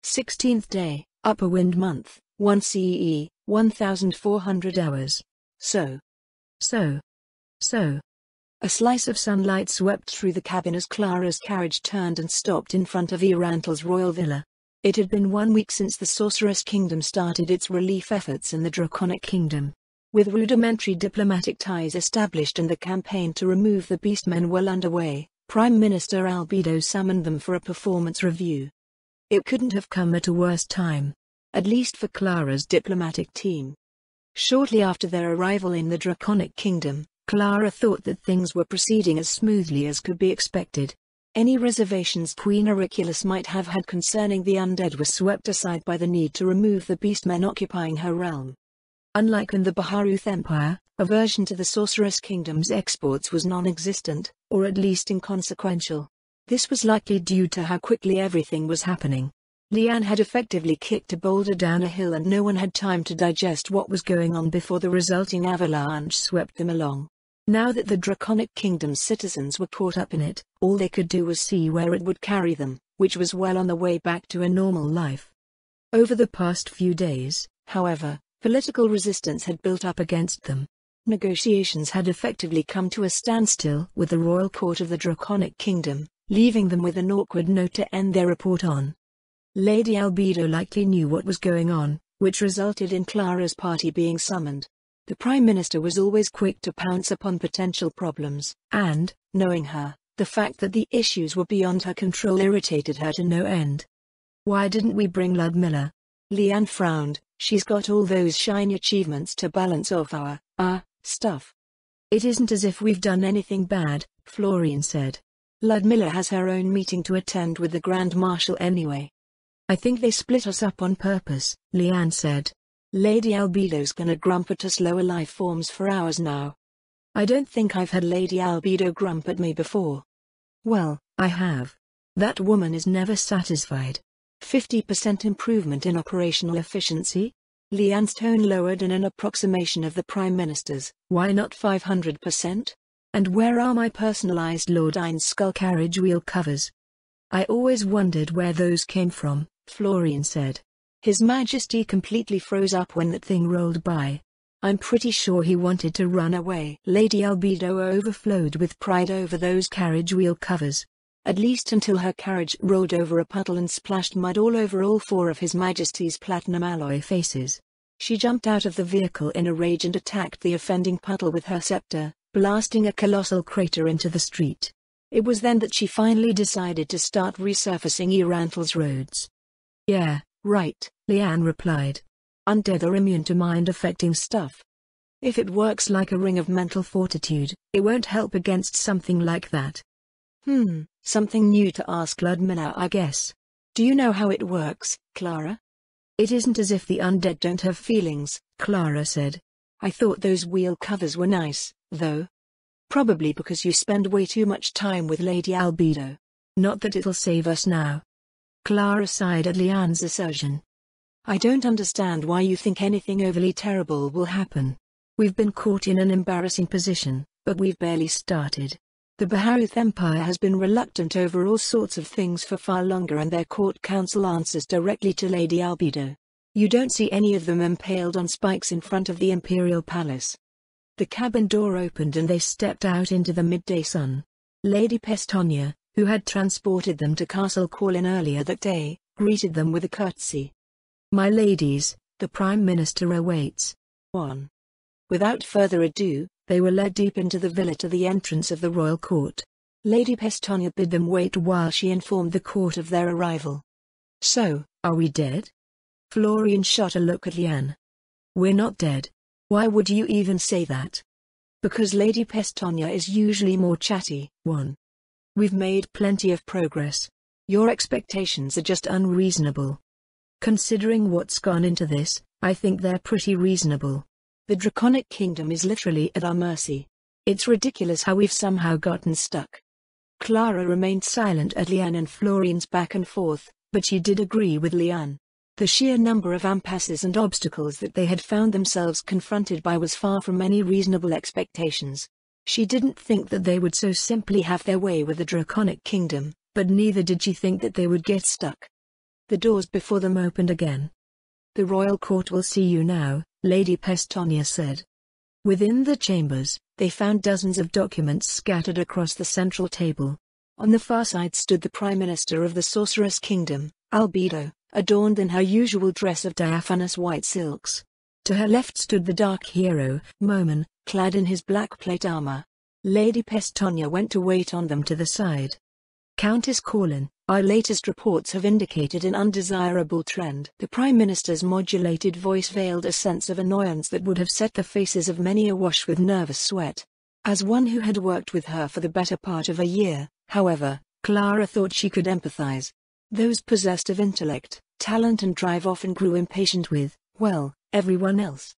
16th day, upper wind month, 1 CE, 1400 hours. So. A slice of sunlight swept through the cabin as Clara's carriage turned and stopped in front of Irantel's royal villa. It had been 1 week since the Sorceress Kingdom started its relief efforts in the Draconic Kingdom. With rudimentary diplomatic ties established and the campaign to remove the Beastmen well underway, Prime Minister Albedo summoned them for a performance review. It couldn't have come at a worse time. At least for Clara's diplomatic team. Shortly after their arrival in the Draconic Kingdom, Clara thought that things were proceeding as smoothly as could be expected. Any reservations Queen Auriculus might have had concerning the undead were swept aside by the need to remove the beastmen occupying her realm. Unlike in the Baharuth Empire, aversion to the Sorceress Kingdom's exports was non-existent, or at least inconsequential. This was likely due to how quickly everything was happening. Lian had effectively kicked a boulder down a hill and no one had time to digest what was going on before the resulting avalanche swept them along. Now that the Draconic Kingdom's citizens were caught up in it, all they could do was see where it would carry them, which was well on the way back to a normal life. Over the past few days, however, political resistance had built up against them. Negotiations had effectively come to a standstill with the royal court of the Draconic Kingdom, leaving them with an awkward note to end their report on. Lady Albedo likely knew what was going on, which resulted in Clara's party being summoned. The Prime Minister was always quick to pounce upon potential problems, and, knowing her, the fact that the issues were beyond her control irritated her to no end. "Why didn't we bring Ludmilla?" Lian frowned. "She's got all those shiny achievements to balance off our stuff." "It isn't as if we've done anything bad," Florian said. "Ludmilla has her own meeting to attend with the Grand Marshal anyway." "I think they split us up on purpose," Lian said. "Lady Albedo's gonna grump at us lower life forms for hours now." "I don't think I've had Lady Albedo grump at me before." "Well, I have. That woman is never satisfied." 50% improvement in operational efficiency? Lian's tone lowered in an approximation of the Prime Minister's. "Why not 500%? And where are my personalized Lordine's skull carriage wheel covers?" "I always wondered where those came from," Florian said. "His Majesty completely froze up when that thing rolled by. I'm pretty sure he wanted to run away." Lady Albedo overflowed with pride over those carriage wheel covers. At least until her carriage rolled over a puddle and splashed mud all over all 4 of His Majesty's platinum alloy faces. She jumped out of the vehicle in a rage and attacked the offending puddle with her scepter, blasting a colossal crater into the street. It was then that she finally decided to start resurfacing Irantel's roads. "Yeah, right," Lian replied. "Undead are immune to mind-affecting stuff. If it works like a ring of mental fortitude, it won't help against something like that." Something new to ask Ludmilla, I guess. "Do you know how it works, Clara?" "It isn't as if the undead don't have feelings," Clara said. "I thought those wheel covers were nice, though." "Probably because you spend way too much time with Lady Albedo. Not that it'll save us now." Clara sighed at Lian's assertion. "I don't understand why you think anything overly terrible will happen. We've been caught in an embarrassing position, but we've barely started. The Baharuth Empire has been reluctant over all sorts of things for far longer and their court council answers directly to Lady Albedo. You don't see any of them impaled on spikes in front of the Imperial Palace." The cabin door opened and they stepped out into the midday sun. Lady Pestonia, who had transported them to Castle Corlin earlier that day, greeted them with a curtsy. "My ladies, the Prime Minister awaits." 1. Without further ado, they were led deep into the villa to the entrance of the royal court. Lady Pestonia bid them wait while she informed the court of their arrival. "So, are we dead?" Florian shot a look at Lian. "We're not dead. Why would you even say that?" "Because Lady Pestonia is usually more chatty." 1. "We've made plenty of progress. Your expectations are just unreasonable." "Considering what's gone into this, I think they're pretty reasonable. The Draconic Kingdom is literally at our mercy. It's ridiculous how we've somehow gotten stuck." Clara remained silent at Lian and Florian's back and forth, but she did agree with Lian. The sheer number of impasses and obstacles that they had found themselves confronted by was far from any reasonable expectations. She didn't think that they would so simply have their way with the Draconic Kingdom, but neither did she think that they would get stuck. The doors before them opened again. "The royal court will see you now," Lady Pestonia said. Within the chambers, they found dozens of documents scattered across the central table. On the far side stood the Prime Minister of the Sorceress Kingdom, Albedo, adorned in her usual dress of diaphanous white silks. To her left stood the Dark Hero, Moman, clad in his black plate armor. Lady Pestonia went to wait on them to the side. "Countess Corlin, our latest reports have indicated an undesirable trend." The Prime Minister's modulated voice veiled a sense of annoyance that would have set the faces of many awash with nervous sweat. As one who had worked with her for the better part of a year, however, Clara thought she could empathize. Those possessed of intellect, talent and drive often grew impatient with, well, everyone else.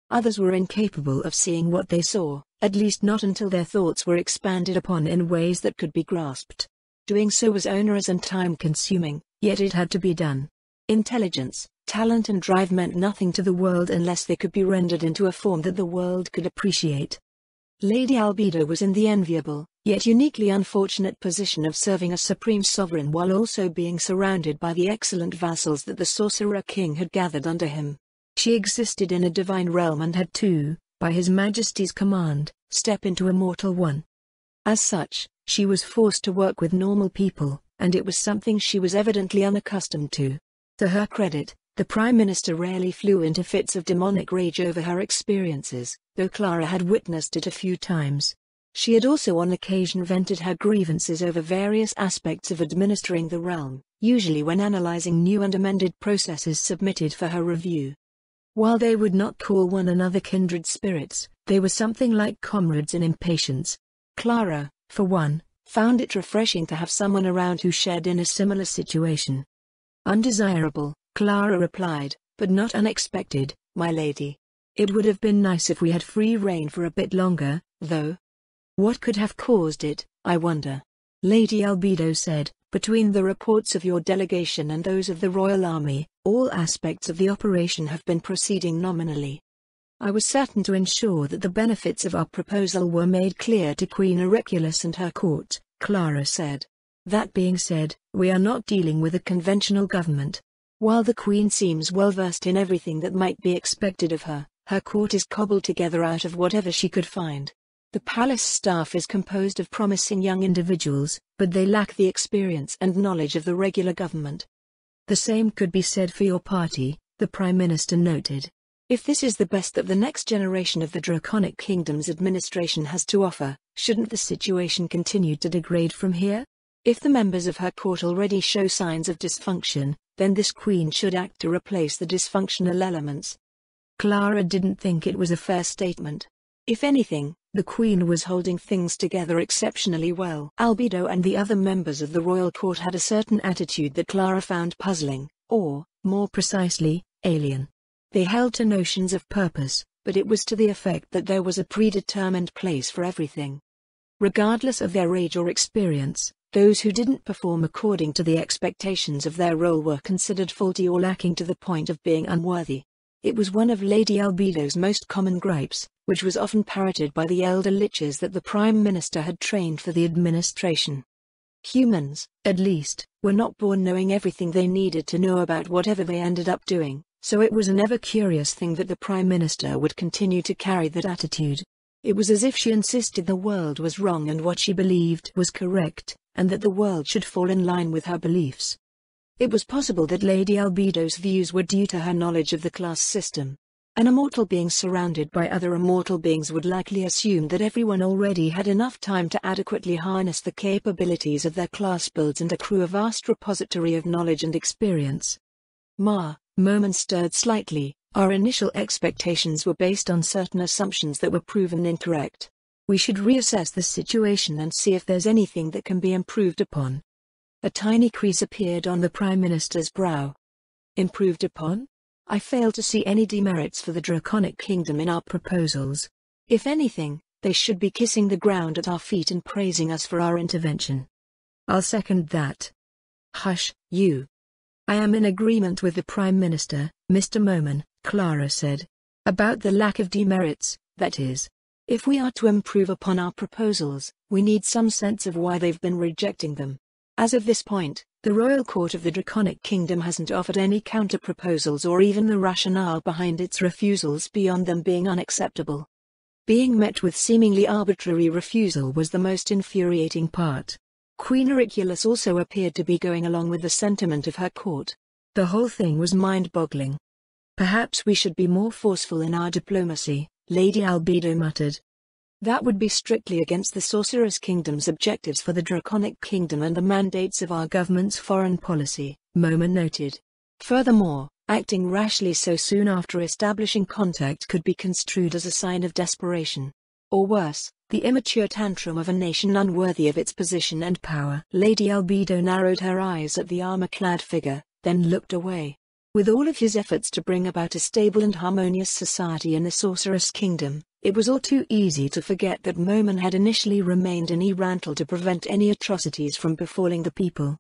Others were incapable of seeing what they saw, at least not until their thoughts were expanded upon in ways that could be grasped. Doing so was onerous and time-consuming, yet it had to be done. Intelligence, talent and drive meant nothing to the world unless they could be rendered into a form that the world could appreciate. Lady Albedo was in the enviable, yet uniquely unfortunate position of serving a supreme sovereign while also being surrounded by the excellent vassals that the Sorcerer King had gathered under him. She existed in a divine realm and had to, by His Majesty's command, step into a mortal one. As such, she was forced to work with normal people, and it was something she was evidently unaccustomed to. To her credit, the Prime Minister rarely flew into fits of demonic rage over her experiences, though Clara had witnessed it a few times. She had also on occasion vented her grievances over various aspects of administering the realm, usually when analyzing new and amended processes submitted for her review. While they would not call one another kindred spirits, they were something like comrades in impatience. Clara, for one, found it refreshing to have someone around who shared in a similar situation. "Undesirable," Clara replied, "but not unexpected, my lady. It would have been nice if we had free rein for a bit longer, though." "What could have caused it, I wonder?" Lady Albedo said. "Between the reports of your delegation and those of the Royal Army, all aspects of the operation have been proceeding nominally. I was certain to ensure that the benefits of our proposal were made clear to Queen Auriculus and her court," Clara said. "That being said, we are not dealing with a conventional government. While the Queen seems well versed in everything that might be expected of her, her court is cobbled together out of whatever she could find. The palace staff is composed of promising young individuals, but they lack the experience and knowledge of the regular government." "The same could be said for your party," the Prime Minister noted. "If this is the best that the next generation of the Draconic Kingdom's administration has to offer, shouldn't the situation continue to degrade from here? If the members of her court already show signs of dysfunction, then this queen should act to replace the dysfunctional elements." Clara didn't think it was a fair statement. If anything, the Queen was holding things together exceptionally well. Albedo and the other members of the royal court had a certain attitude that Clara found puzzling, or, more precisely, alien. They held to notions of purpose, but it was to the effect that there was a predetermined place for everything. Regardless of their age or experience, those who didn't perform according to the expectations of their role were considered faulty or lacking to the point of being unworthy. It was one of Lady Albedo's most common gripes, which was often parroted by the elder liches that the Prime Minister had trained for the administration. Humans, at least, were not born knowing everything they needed to know about whatever they ended up doing, so it was an ever-curious thing that the Prime Minister would continue to carry that attitude. It was as if she insisted the world was wrong and what she believed was correct, and that the world should fall in line with her beliefs. It was possible that Lady Albedo's views were due to her knowledge of the class system. An immortal being surrounded by other immortal beings would likely assume that everyone already had enough time to adequately harness the capabilities of their class builds and accrue a vast repository of knowledge and experience. Moman stirred slightly. "Our initial expectations were based on certain assumptions that were proven incorrect. We should reassess the situation and see if there's anything that can be improved upon." A tiny crease appeared on the Prime Minister's brow. "Improved upon? I fail to see any demerits for the Draconic Kingdom in our proposals. If anything, they should be kissing the ground at our feet and praising us for our intervention." "I'll second that." "Hush, you." "I am in agreement with the Prime Minister, Mr. Moman," Clara said. "About the lack of demerits, that is. If we are to improve upon our proposals, we need some sense of why they've been rejecting them. As of this point, The royal court of the Draconic Kingdom hasn't offered any counter-proposals or even the rationale behind its refusals beyond them being unacceptable. Being met with seemingly arbitrary refusal was the most infuriating part. Queen Auriculus also appeared to be going along with the sentiment of her court. The whole thing was mind-boggling. "Perhaps we should be more forceful in our diplomacy," Lady Albedo muttered. "That would be strictly against the Sorceress Kingdom's objectives for the Draconic Kingdom and the mandates of our government's foreign policy," Moma noted. Furthermore, acting rashly so soon after establishing contact could be construed as a sign of desperation. Or worse, the immature tantrum of a nation unworthy of its position and power. Lady Albedo narrowed her eyes at the armor-clad figure, then looked away. With all of his efforts to bring about a stable and harmonious society in the Sorceress Kingdom, it was all too easy to forget that Moman had initially remained in Erantle to prevent any atrocities from befalling the people.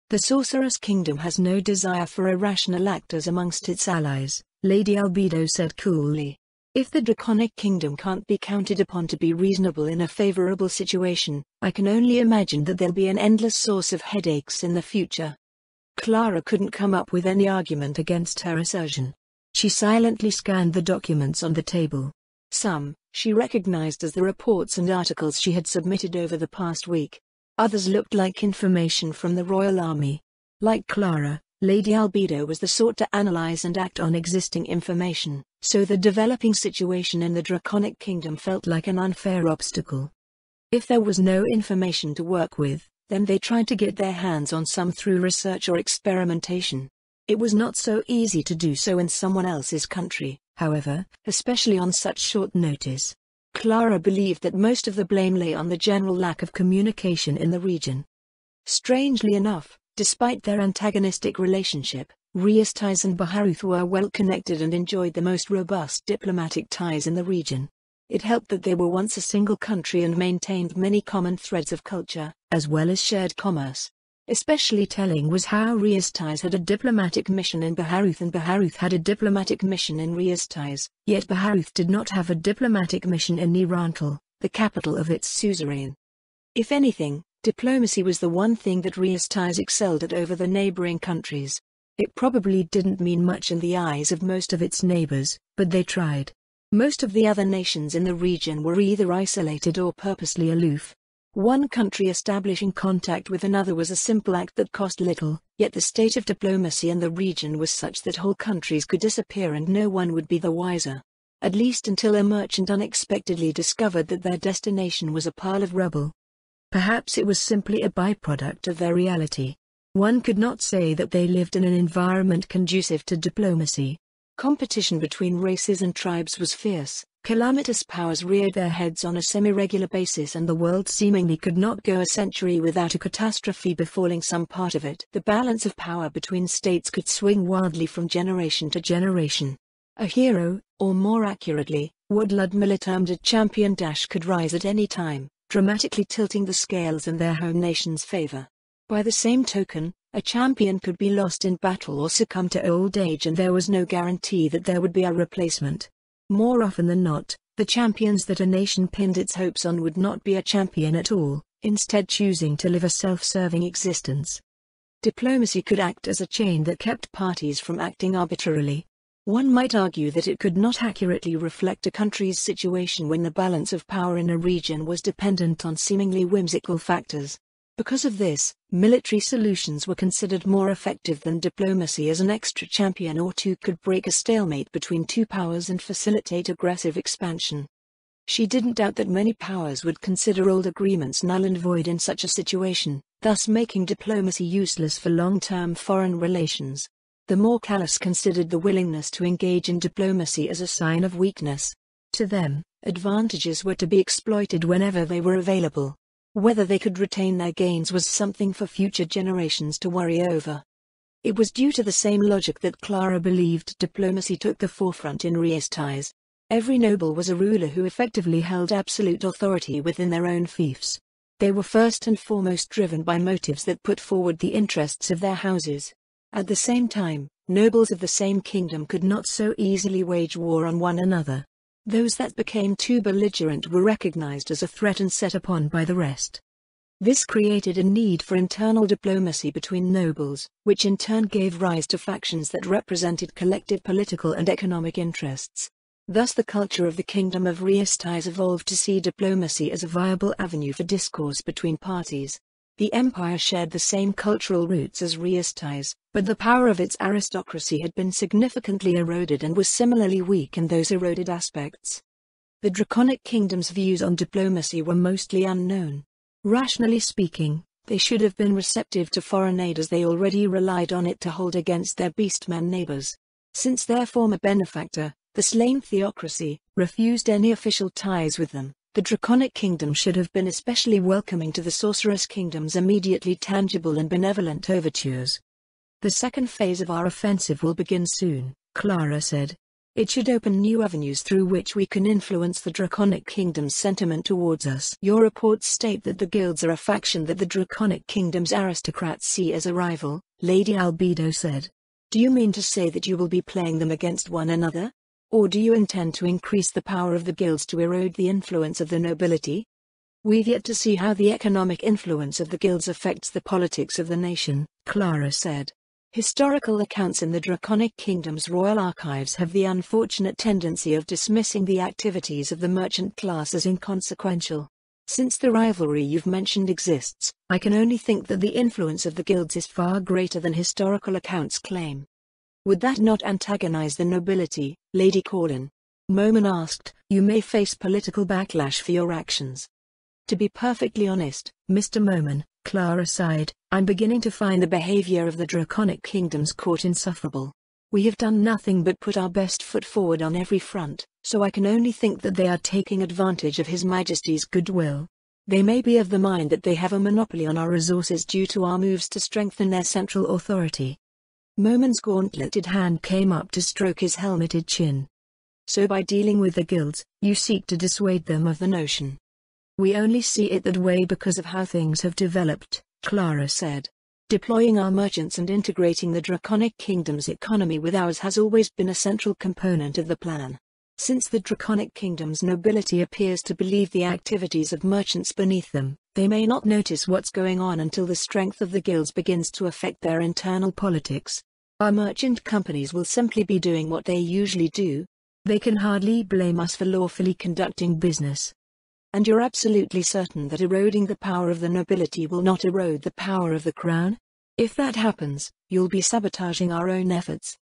The Sorceress Kingdom has no desire for irrational actors amongst its allies, Lady Albedo said coolly. If the Draconic Kingdom can't be counted upon to be reasonable in a favorable situation, I can only imagine that there'll be an endless source of headaches in the future. Clara couldn't come up with any argument against her assertion. She silently scanned the documents on the table. Some, she recognized as the reports and articles she had submitted over the past week. Others looked like information from the Royal Army. Like Clara, Lady Albedo was the sort to analyze and act on existing information, so the developing situation in the Draconic Kingdom felt like an unfair obstacle. If there was no information to work with, then they tried to get their hands on some through research or experimentation. It was not so easy to do so in someone else's country, however, especially on such short notice. Clara believed that most of the blame lay on the general lack of communication in the region. Strangely enough, despite their antagonistic relationship, Riastais and Baharuth were well connected and enjoyed the most robust diplomatic ties in the region. It helped that they were once a single country and maintained many common threads of culture, as well as shared commerce. Especially telling was how Riastais had a diplomatic mission in Baharuth and Baharuth had a diplomatic mission in Riastais, yet Baharuth did not have a diplomatic mission in Erantle, the capital of its suzerain. If anything, diplomacy was the one thing that Riastais excelled at over the neighboring countries. It probably didn't mean much in the eyes of most of its neighbors, but they tried. Most of the other nations in the region were either isolated or purposely aloof. One country establishing contact with another was a simple act that cost little, yet the state of diplomacy in the region was such that whole countries could disappear and no one would be the wiser. At least until a merchant unexpectedly discovered that their destination was a pile of rubble. Perhaps it was simply a byproduct of their reality. One could not say that they lived in an environment conducive to diplomacy. Competition between races and tribes was fierce. Calamitous powers reared their heads on a semi-regular basis and the world seemingly could not go a century without a catastrophe befalling some part of it. The balance of power between states could swing wildly from generation to generation. A hero, or more accurately, what Ludmilla termed a champion could rise at any time, dramatically tilting the scales in their home nation's favor. By the same token, a champion could be lost in battle or succumb to old age and there was no guarantee that there would be a replacement. More often than not, the champions that a nation pinned its hopes on would not be a champion at all, instead choosing to live a self-serving existence. Diplomacy could act as a chain that kept parties from acting arbitrarily. One might argue that it could not accurately reflect a country's situation when the balance of power in a region was dependent on seemingly whimsical factors. Because of this, military solutions were considered more effective than diplomacy as an extra champion or two could break a stalemate between two powers and facilitate aggressive expansion. She didn't doubt that many powers would consider old agreements null and void in such a situation, thus making diplomacy useless for long-term foreign relations. The more callous considered the willingness to engage in diplomacy as a sign of weakness. To them, advantages were to be exploited whenever they were available. Whether they could retain their gains was something for future generations to worry over. It was due to the same logic that Clara believed diplomacy took the forefront in Riastais. Every noble was a ruler who effectively held absolute authority within their own fiefs. They were first and foremost driven by motives that put forward the interests of their houses. At the same time, nobles of the same kingdom could not so easily wage war on one another. Those that became too belligerent were recognized as a threat and set upon by the rest. This created a need for internal diplomacy between nobles, which in turn gave rise to factions that represented collective political and economic interests. Thus the culture of the Kingdom of Riestais evolved to see diplomacy as a viable avenue for discourse between parties. The empire shared the same cultural roots as Riestais, but the power of its aristocracy had been significantly eroded and was similarly weak in those eroded aspects. The Draconic Kingdom's views on diplomacy were mostly unknown. Rationally speaking, they should have been receptive to foreign aid as they already relied on it to hold against their beastmen neighbors. Since their former benefactor, the slain theocracy, refused any official ties with them, the Draconic Kingdom should have been especially welcoming to the Sorceress Kingdom's immediately tangible and benevolent overtures. "The second phase of our offensive will begin soon," Clara said. "It should open new avenues through which we can influence the Draconic Kingdom's sentiment towards us." "Your reports state that the guilds are a faction that the Draconic Kingdom's aristocrats see as a rival," Lady Albedo said. "Do you mean to say that you will be playing them against one another? Or do you intend to increase the power of the guilds to erode the influence of the nobility?" "We've yet to see how the economic influence of the guilds affects the politics of the nation," Clara said. Historical accounts in the Draconic Kingdom's royal archives have the unfortunate tendency of dismissing the activities of the merchant class as inconsequential. Since the rivalry you've mentioned exists, I can only think that the influence of the guilds is far greater than historical accounts claim. "Would that not antagonize the nobility, Lady Corlin?" Moman asked. "You may face political backlash for your actions." "To be perfectly honest, Mr. Moman," Clara sighed, "I'm beginning to find the behavior of the Draconic Kingdom's court insufferable. We have done nothing but put our best foot forward on every front, so I can only think that they are taking advantage of His Majesty's goodwill. They may be of the mind that they have a monopoly on our resources due to our moves to strengthen their central authority." Moman's gauntleted hand came up to stroke his helmeted chin. "So by dealing with the guilds, you seek to dissuade them of the notion?" "We only see it that way because of how things have developed," Clara said. "Deploying our merchants and integrating the Draconic Kingdom's economy with ours has always been a central component of the plan. Since the Draconic Kingdom's nobility appears to believe the activities of merchants beneath them, they may not notice what's going on until the strength of the guilds begins to affect their internal politics. Our merchant companies will simply be doing what they usually do. They can hardly blame us for lawfully conducting business." "And you're absolutely certain that eroding the power of the nobility will not erode the power of the crown? If that happens, you'll be sabotaging our own efforts."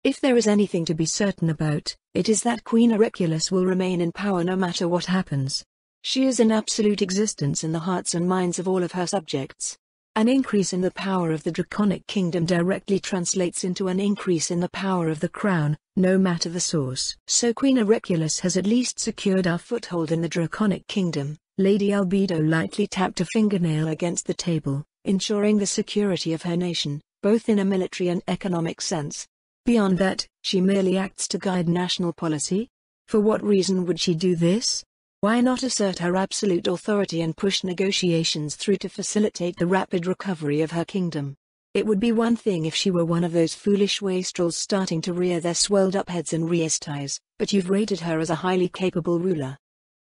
"If there is anything to be certain about, it is that Queen Auriculus will remain in power no matter what happens. She is in absolute existence in the hearts and minds of all of her subjects. An increase in the power of the Draconic Kingdom directly translates into an increase in the power of the crown, no matter the source. So Queen Auriculus has at least secured our foothold in the Draconic Kingdom." Lady Albedo lightly tapped a fingernail against the table, ensuring the security of her nation, both in a military and economic sense. "Beyond that, she merely acts to guide national policy? For what reason would she do this? Why not assert her absolute authority and push negotiations through to facilitate the rapid recovery of her kingdom? It would be one thing if she were one of those foolish wastrels starting to rear their swelled-up heads in Riestais, but you've rated her as a highly capable ruler."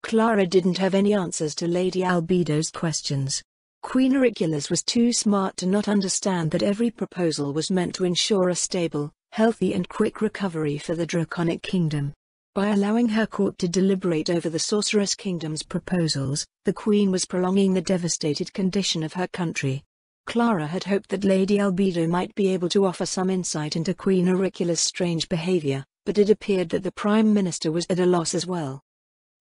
Clara didn't have any answers to Lady Albedo's questions. Queen Auriculus was too smart to not understand that every proposal was meant to ensure a stable, healthy and quick recovery for the Draconic Kingdom. By allowing her court to deliberate over the Sorceress Kingdom's proposals, the Queen was prolonging the devastated condition of her country. Clara had hoped that Lady Albedo might be able to offer some insight into Queen Auriculus' strange behavior, but it appeared that the Prime Minister was at a loss as well.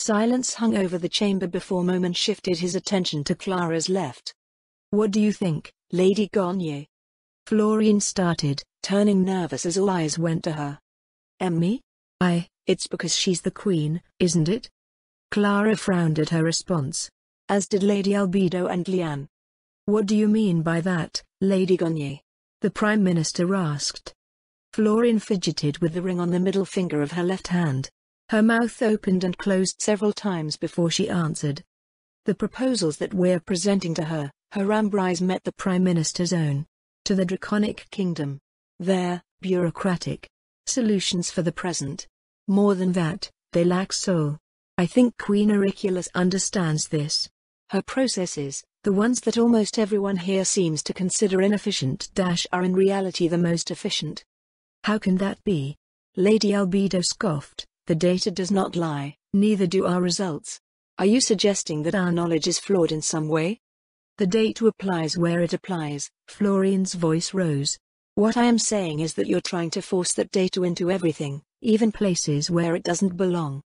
Silence hung over the chamber before Moman shifted his attention to Clara's left. "What do you think, Lady Garnier?" Florine started, turning nervous as all eyes went to her. "Me? It's because she's the Queen, isn't it?" Clara frowned at her response. As did Lady Albedo and Liane. "What do you mean by that, Lady Garnier?" the Prime Minister asked. Florine fidgeted with the ring on the middle finger of her left hand. Her mouth opened and closed several times before she answered. "The proposals that we're presenting to her," her eyes met the Prime Minister's own. "To the Draconic Kingdom. They're bureaucratic solutions for the present. More than that, they lack soul. I think Queen Auriculus understands this. Her processes, The ones that almost everyone here seems to consider inefficient are in reality the most efficient. How can that be? Lady Albedo scoffed. The data does not lie, neither do our results. Are you suggesting that our knowledge is flawed in some way? The data applies where it applies. Florian's voice rose. What I am saying is that you're trying to force that data into everything, even places where it doesn't belong.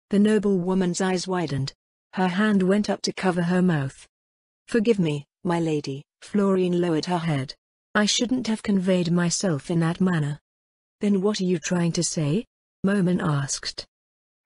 The noble woman's eyes widened. Her hand went up to cover her mouth. Forgive me, my lady. Florian lowered her head. I shouldn't have conveyed myself in that manner. Then what are you trying to say? Momin asked.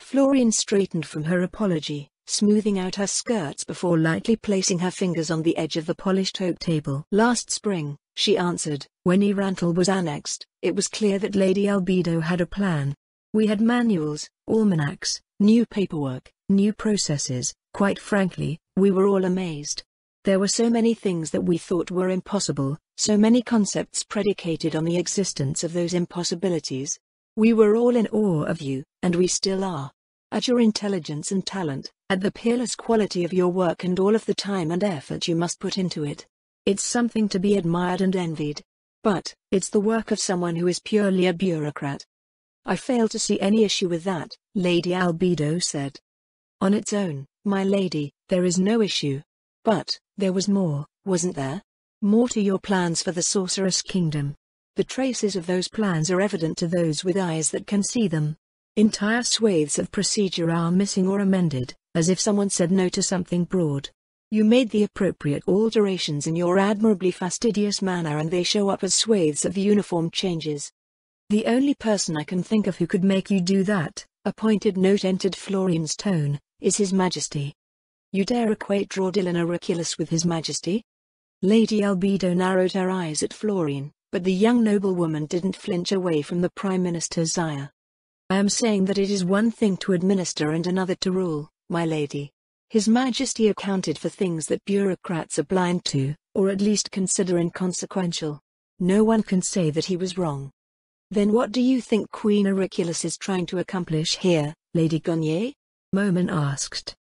Florian straightened from her apology, smoothing out her skirts before lightly placing her fingers on the edge of the polished oak table. Last spring, she answered, when Erantal was annexed, it was clear that Lady Albedo had a plan. We had manuals, almanacs, new paperwork, new processes. Quite frankly, we were all amazed. There were so many things that we thought were impossible, so many concepts predicated on the existence of those impossibilities. We were all in awe of you, and we still are. At your intelligence and talent, at the peerless quality of your work and all of the time and effort you must put into it. It's something to be admired and envied. But, it's the work of someone who is purely a bureaucrat. I fail to see any issue with that, Lady Albedo said. On its own, my lady, there is no issue. But, there was more, wasn't there? More to your plans for the Sorceress Kingdom. The traces of those plans are evident to those with eyes that can see them. Entire swathes of procedure are missing or amended, as if someone said no to something broad. You made the appropriate alterations in your admirably fastidious manner and they show up as swathes of uniform changes. The only person I can think of who could make you do that, a pointed note entered Florian's tone, is His Majesty. You dare equate Draudillan Auriculus with His Majesty? Lady Albedo narrowed her eyes at Florian, but the young noblewoman didn't flinch away from the Prime Minister's ire. I am saying that it is one thing to administer and another to rule, my lady. His Majesty accounted for things that bureaucrats are blind to, or at least consider inconsequential. No one can say that he was wrong. Then what do you think Queen Auriculus is trying to accomplish here, Lady Gonye? Momin asked.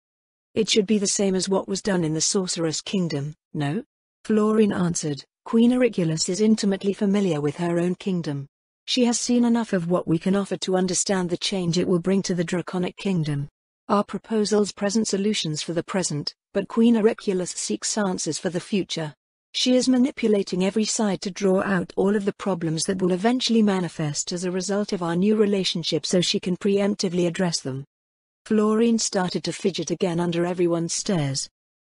It should be the same as what was done in the Sorceress Kingdom, no? Florian answered, Queen Auriculus is intimately familiar with her own kingdom. She has seen enough of what we can offer to understand the change it will bring to the Draconic Kingdom. Our proposals present solutions for the present, but Queen Auriculus seeks answers for the future. She is manipulating every side to draw out all of the problems that will eventually manifest as a result of our new relationship so she can preemptively address them. Florian started to fidget again under everyone's stares.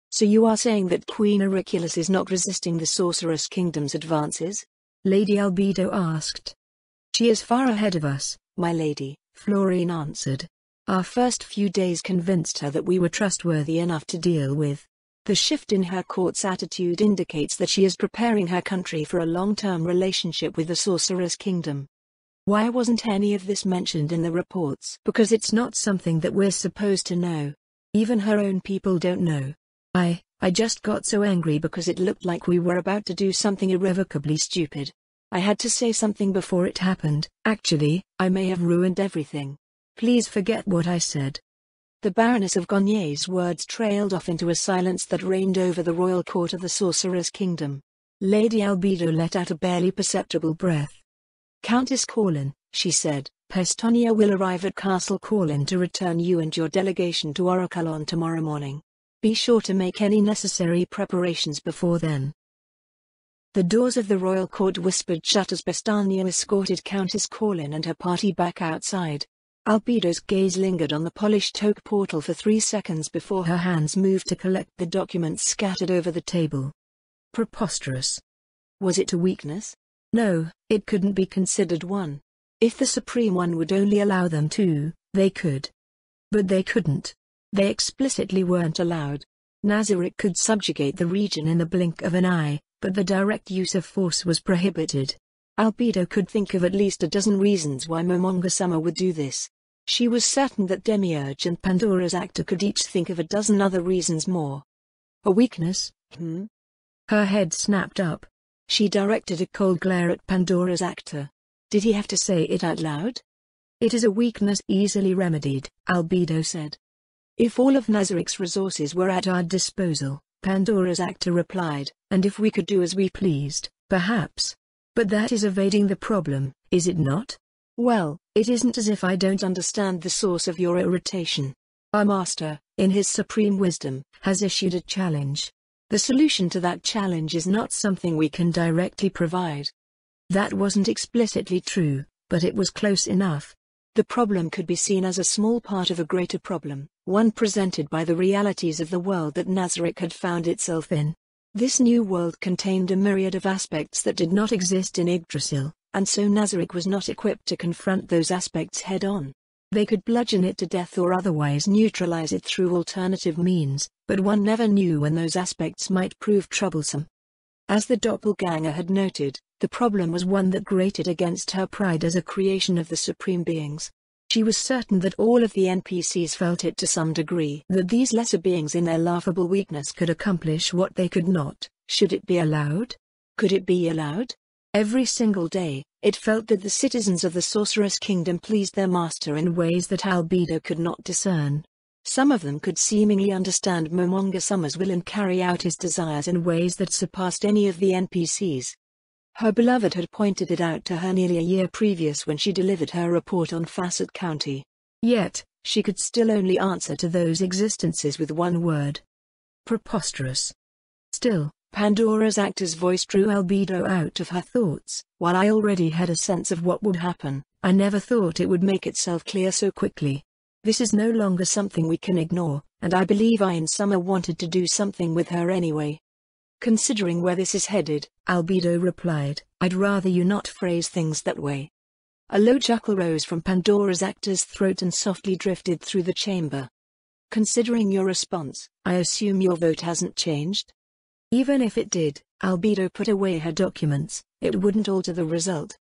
So you are saying that Queen Auriculus is not resisting the Sorceress Kingdom's advances? Lady Albedo asked. She is far ahead of us, my lady, Florian answered. Our first few days convinced her that we were trustworthy enough to deal with. The shift in her court's attitude indicates that she is preparing her country for a long-term relationship with the Sorceress Kingdom. Why wasn't any of this mentioned in the reports? Because it's not something that we're supposed to know. Even her own people don't know. I just got so angry because it looked like we were about to do something irrevocably stupid. I had to say something before it happened. Actually, I may have ruined everything. Please forget what I said. The Baroness of Gonye's words trailed off into a silence that reigned over the royal court of the Sorcerer's Kingdom. Lady Albedo let out a barely perceptible breath. Countess Corlin, she said, Pestonia will arrive at Castle Corlin to return you and your delegation to Oraculon tomorrow morning. Be sure to make any necessary preparations before then. The doors of the royal court whispered shut as Pestonia escorted Countess Corlin and her party back outside. Albedo's gaze lingered on the polished oak portal for 3 seconds before her hands moved to collect the documents scattered over the table. Preposterous. Was it a weakness? No, it couldn't be considered one. If the Supreme One would only allow them to, they could. But they couldn't. They explicitly weren't allowed. Nazarick could subjugate the region in the blink of an eye, but the direct use of force was prohibited. Albedo could think of at least a dozen reasons why Momonga-sama would do this. She was certain that Demiurge and Pandora's actor could each think of a dozen other reasons more. A weakness? Her head snapped up. She directed a cold glare at Pandora's actor. Did he have to say it out loud? It is a weakness easily remedied, Albedo said. If all of Nazarick's resources were at our disposal, Pandora's actor replied, and if we could do as we pleased, perhaps. But that is evading the problem, is it not? Well, it isn't as if I don't understand the source of your irritation. Our master, in his supreme wisdom, has issued a challenge. The solution to that challenge is not something we can directly provide. That wasn't explicitly true, but it was close enough. The problem could be seen as a small part of a greater problem, one presented by the realities of the world that Nazarick had found itself in. This new world contained a myriad of aspects that did not exist in Yggdrasil, and so Nazarick was not equipped to confront those aspects head-on. They could bludgeon it to death or otherwise neutralize it through alternative means, but one never knew when those aspects might prove troublesome. As the doppelganger had noted, the problem was one that grated against her pride as a creation of the supreme beings. She was certain that all of the NPCs felt it to some degree, that these lesser beings in their laughable weakness could accomplish what they could not. Should it be allowed? Could it be allowed? Every single day, it felt that the citizens of the Sorceress Kingdom pleased their master in ways that Albedo could not discern. Some of them could seemingly understand Momonga Summer's will and carry out his desires in ways that surpassed any of the NPCs. Her beloved had pointed it out to her nearly a year previous when she delivered her report on Facet County. Yet, she could still only answer to those existences with one word. Preposterous. Still, Pandora's actor's voice drew Albedo out of her thoughts. While I already had a sense of what would happen, I never thought it would make itself clear so quickly. This is no longer something we can ignore, and I believe I and Summer wanted to do something with her anyway. Considering where this is headed, Albedo replied, I'd rather you not phrase things that way. A low chuckle rose from Pandora's actor's throat and softly drifted through the chamber. Considering your response, I assume your vote hasn't changed? Even if it did, Albedo put away her documents, it wouldn't alter the result.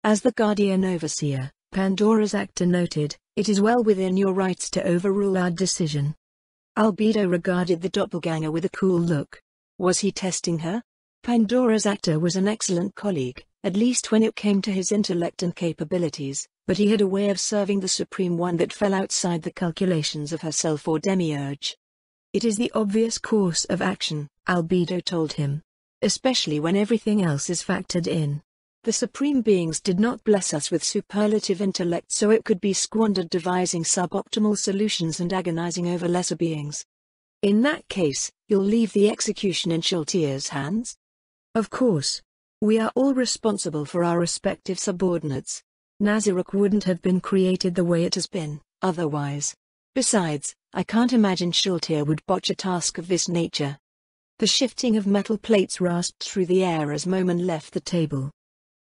As the Guardian Overseer, Pandora's actor noted, it is well within your rights to overrule our decision. Albedo regarded the doppelganger with a cool look. Was he testing her? Pandora's actor was an excellent colleague, at least when it came to his intellect and capabilities, but he had a way of serving the Supreme One that fell outside the calculations of herself or Demiurge. It is the obvious course of action, Albedo told him. Especially when everything else is factored in. The Supreme Beings did not bless us with superlative intellect so it could be squandered devising suboptimal solutions and agonizing over lesser beings. In that case, you'll leave the execution in Shultier's hands? Of course. We are all responsible for our respective subordinates. Nazarick wouldn't have been created the way it has been, otherwise. Besides, I can't imagine Shultier would botch a task of this nature. The shifting of metal plates rasped through the air as Momon left the table.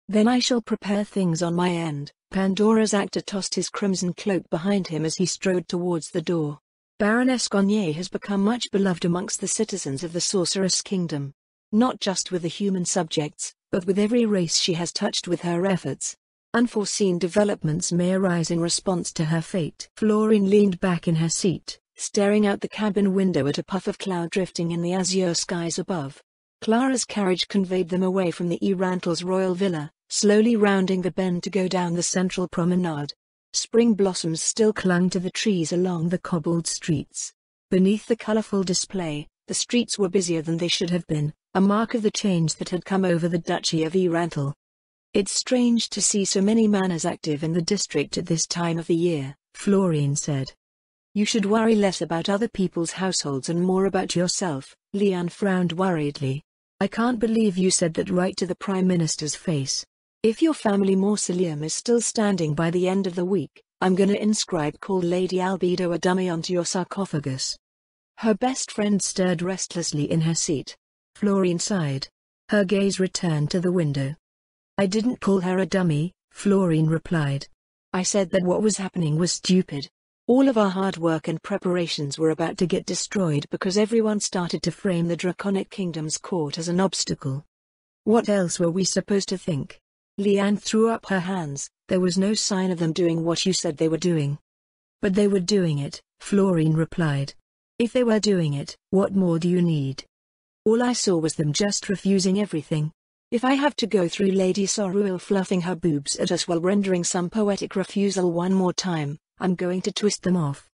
Then I shall prepare things on my end. Pandora's actor tossed his crimson cloak behind him as he strode towards the door. Baroness Garnier has become much beloved amongst the citizens of the Sorceress Kingdom. Not just with the human subjects, but with every race she has touched with her efforts. Unforeseen developments may arise in response to her fate. Florine leaned back in her seat, staring out the cabin window at a puff of cloud drifting in the azure skies above. Clara's carriage conveyed them away from the Erantles' royal villa, slowly rounding the bend to go down the central promenade. Spring blossoms still clung to the trees along the cobbled streets. Beneath the colorful display, the streets were busier than they should have been, a mark of the change that had come over the Duchy of Erantle. It's strange to see so many manners active in the district at this time of the year, Florine said. You should worry less about other people's households and more about yourself, Leanne frowned worriedly. I can't believe you said that right to the Prime Minister's face. If your family mausoleum is still standing by the end of the week, I'm gonna inscribe Call Lady Albedo a dummy onto your sarcophagus. Her best friend stirred restlessly in her seat. Florine sighed. Her gaze returned to the window. I didn't call her a dummy, Florine replied. I said that what was happening was stupid. All of our hard work and preparations were about to get destroyed because everyone started to frame the Draconic Kingdom's court as an obstacle. What else were we supposed to think? Leanne threw up her hands. There was no sign of them doing what you said they were doing. But they were doing it, Florine replied. If they were doing it, what more do you need? All I saw was them just refusing everything. If I have to go through Lady Sorrel fluffing her boobs at us while rendering some poetic refusal one more time, I'm going to twist them off.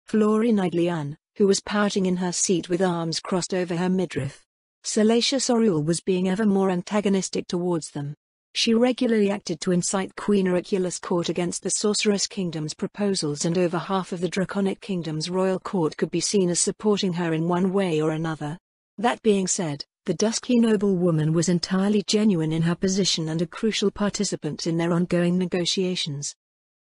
Florine eyed Leanne, who was pouting in her seat with arms crossed over her midriff. Salacious Aurule was being ever more antagonistic towards them. She regularly acted to incite Queen Auricula's court against the Sorceress Kingdom's proposals, and over half of the Draconic Kingdom's royal court could be seen as supporting her in one way or another. That being said, the dusky noblewoman was entirely genuine in her position and a crucial participant in their ongoing negotiations.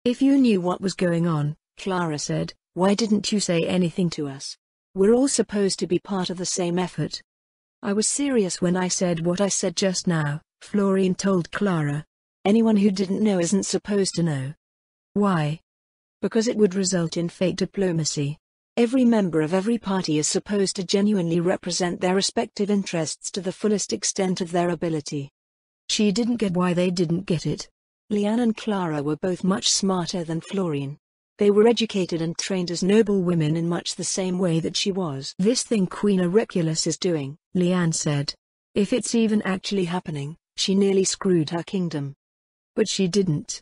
"If you knew what was going on," Clara said, "why didn't you say anything to us? We're all supposed to be part of the same effort." "I was serious when I said what I said just now," Florine told Clara. "Anyone who didn't know isn't supposed to know." "Why?" "Because it would result in fake diplomacy. Every member of every party is supposed to genuinely represent their respective interests to the fullest extent of their ability." She didn't get why they didn't get it. Leanne and Clara were both much smarter than Florine. They were educated and trained as noble women in much the same way that she was. "This thing Queen Auricula is doing," Leanne said. "If it's even actually happening, she nearly screwed her kingdom." "But she didn't."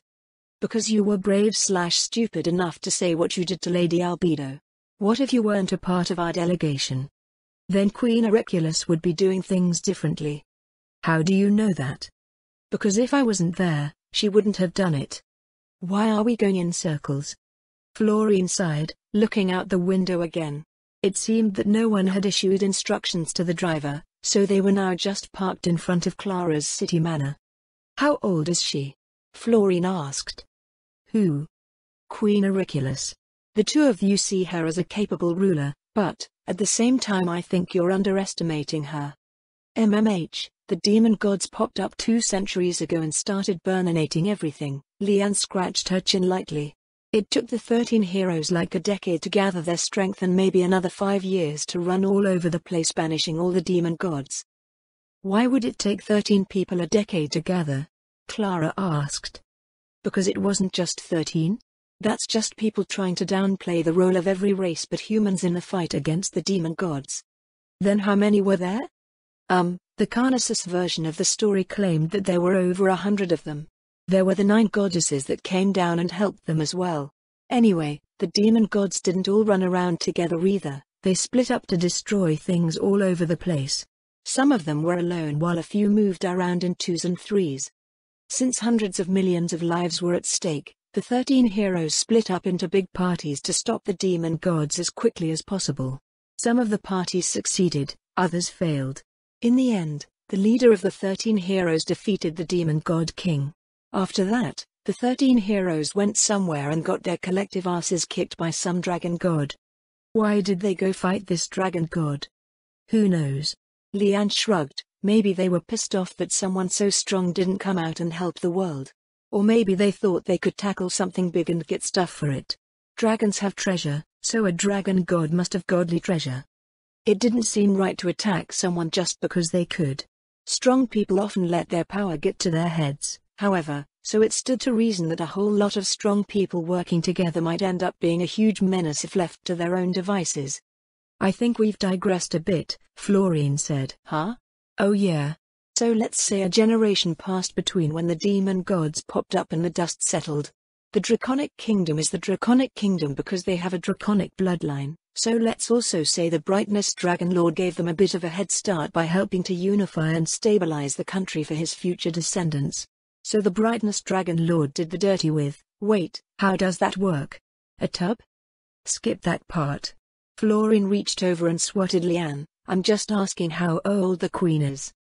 "Because you were brave/stupid enough to say what you did to Lady Albedo. What if you weren't a part of our delegation? Then Queen Auricula would be doing things differently." "How do you know that?" "Because if I wasn't there, she wouldn't have done it." "Why are we going in circles?" Florine sighed, looking out the window again. It seemed that no one had issued instructions to the driver, so they were now just parked in front of Clara's city manor. "How old is she?" Florine asked. "Who?" "Queen Auricula. The two of you see her as a capable ruler, but, at the same time I think you're underestimating her. The demon gods popped up 2 centuries ago and started burninating everything." Leanne scratched her chin lightly. "It took the 13 heroes like a decade to gather their strength and maybe another 5 years to run all over the place banishing all the demon gods." "Why would it take 13 people a decade to gather?" Clara asked. "Because it wasn't just 13. That's just people trying to downplay the role of every race but humans in the fight against the demon gods." "Then how many were there?" The Carnissus version of the story claimed that there were over 100 of them. There were the 9 goddesses that came down and helped them as well. Anyway, the demon gods didn't all run around together either. They split up to destroy things all over the place. Some of them were alone while a few moved around in 2s and 3s. Since hundreds of millions of lives were at stake, the 13 heroes split up into big parties to stop the demon gods as quickly as possible. Some of the parties succeeded, others failed. In the end, the leader of the 13 heroes defeated the demon god king. After that, the 13 heroes went somewhere and got their collective asses kicked by some dragon god. "Why did they go fight this dragon god?" "Who knows?" Leanne shrugged. "Maybe they were pissed off that someone so strong didn't come out and help the world. Or maybe they thought they could tackle something big and get stuff for it. Dragons have treasure, so a dragon god must have godly treasure. It didn't seem right to attack someone just because they could. Strong people often let their power get to their heads, however, so it stood to reason that a whole lot of strong people working together might end up being a huge menace if left to their own devices." "I think we've digressed a bit," Florine said. "Huh? Oh yeah. So let's say a generation passed between when the demon gods popped up and the dust settled. The Draconic Kingdom is the Draconic Kingdom because they have a draconic bloodline. So let's also say the Brightness Dragon Lord gave them a bit of a head start by helping to unify and stabilize the country for his future descendants. So the Brightness Dragon Lord did the dirty with, wait, how does that work? A tub? Skip that part." Florine reached over and swatted Leanne. "I'm just asking how old the queen is."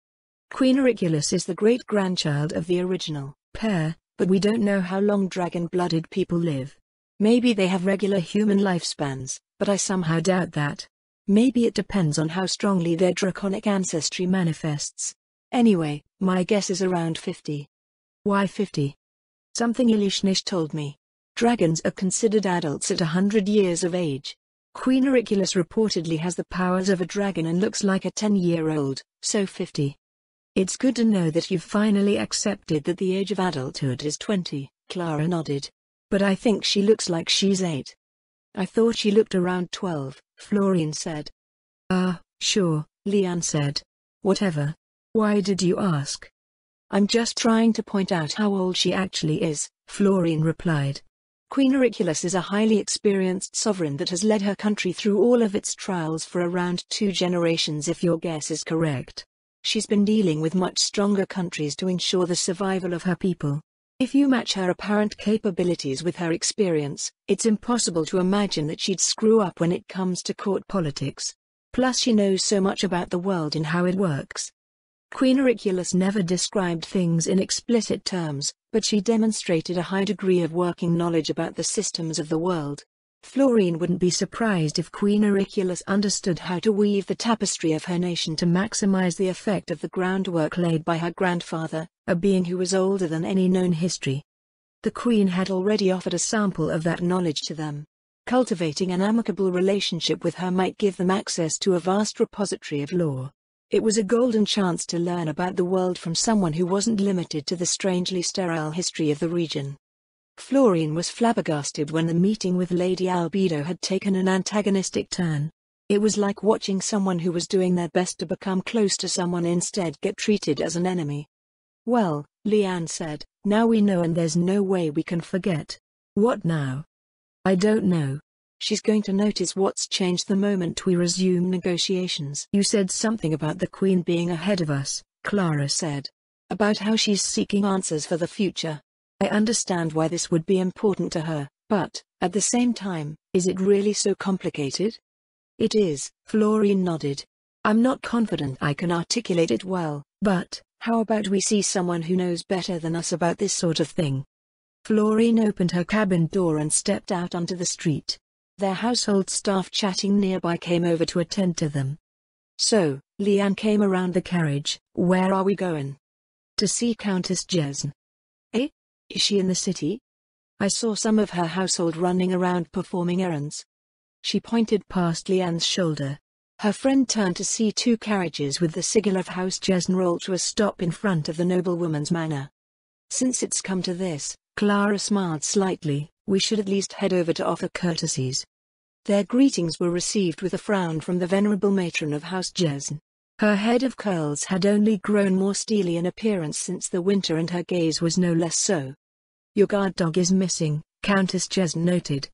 "Queen Auricula is the great-grandchild of the original pair, but we don't know how long dragon-blooded people live. Maybe they have regular human lifespans, but I somehow doubt that. Maybe it depends on how strongly their draconic ancestry manifests. Anyway, my guess is around 50. "Why 50? "Something Ilishnish told me. Dragons are considered adults at 100 years of age. Queen Auricula reportedly has the powers of a dragon and looks like a 10-year-old, so 50. "It's good to know that you've finally accepted that the age of adulthood is 20, Clara nodded. "But I think she looks like she's 8. "I thought she looked around 12, Florine said. Sure, Leanne said. "Whatever. Why did you ask?" "I'm just trying to point out how old she actually is," Florine replied. Queen Auriculus is a highly experienced sovereign that has led her country through all of its trials for around 2 generations if your guess is correct. She's been dealing with much stronger countries to ensure the survival of her people. If you match her apparent capabilities with her experience, it's impossible to imagine that she'd screw up when it comes to court politics. Plus she knows so much about the world and how it works. Queen Auriculus never described things in explicit terms, but she demonstrated a high degree of working knowledge about the systems of the world. Florine wouldn't be surprised if Queen Auriculus understood how to weave the tapestry of her nation to maximize the effect of the groundwork laid by her grandfather, a being who was older than any known history. The Queen had already offered a sample of that knowledge to them. Cultivating an amicable relationship with her might give them access to a vast repository of lore. It was a golden chance to learn about the world from someone who wasn't limited to the strangely sterile history of the region. Florine was flabbergasted when the meeting with Lady Albedo had taken an antagonistic turn. It was like watching someone who was doing their best to become close to someone instead get treated as an enemy. "Well," Leanne said, "now we know and there's no way we can forget." "What now?" "I don't know. She's going to notice what's changed the moment we resume negotiations." "You said something about the Queen being ahead of us," Clara said. "About how she's seeking answers for the future. I understand why this would be important to her, but, at the same time, is it really so complicated?" "It is," Florine nodded. "I'm not confident I can articulate it well, but, how about we see someone who knows better than us about this sort of thing?" Florine opened her cabin door and stepped out onto the street. Their household staff chatting nearby came over to attend to them. "So," Leanne came around the carriage, "where are we going?" "To see Countess Jesn." "Eh? Is she in the city? I saw some of her household running around performing errands." She pointed past Leanne's shoulder. Her friend turned to see 2 carriages with the sigil of House Jesn roll to a stop in front of the noblewoman's manor. "Since it's come to this," Clara smiled slightly, "we should at least head over to offer courtesies." Their greetings were received with a frown from the venerable matron of House Jesn. Her head of curls had only grown more steely in appearance since the winter and her gaze was no less so. "Your guard dog is missing," Countess Jesn noted.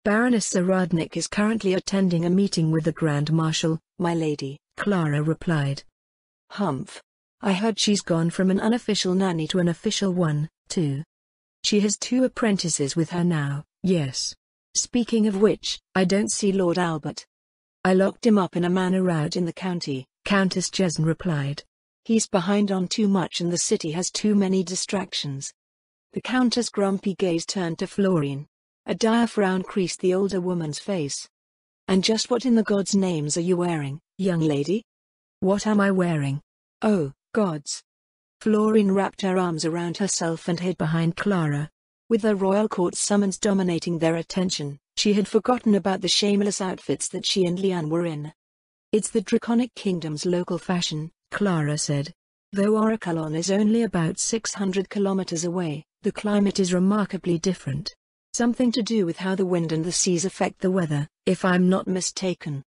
"Baroness Zaradnik is currently attending a meeting with the Grand Marshal, my lady," Clara replied. "Humph. I heard she's gone from an unofficial nanny to an official one, too. She has 2 apprentices with her now." "Yes. Speaking of which, I don't see Lord Albert." "I locked him up in a manor out in the county," Countess Jesn replied. "He's behind on too much and the city has too many distractions." The Countess' grumpy gaze turned to Florine. A dire frown creased the older woman's face. "And just what in the gods' names are you wearing, young lady?" "What am I wearing?" "Oh, gods." Florine wrapped her arms around herself and hid behind Clara. With the royal court summons dominating their attention, she had forgotten about the shameless outfits that she and Leanne were in. "It's the Draconic Kingdom's local fashion," Clara said. "Though Oraculon is only about 600 kilometers away, the climate is remarkably different. Something to do with how the wind and the seas affect the weather, if I'm not mistaken."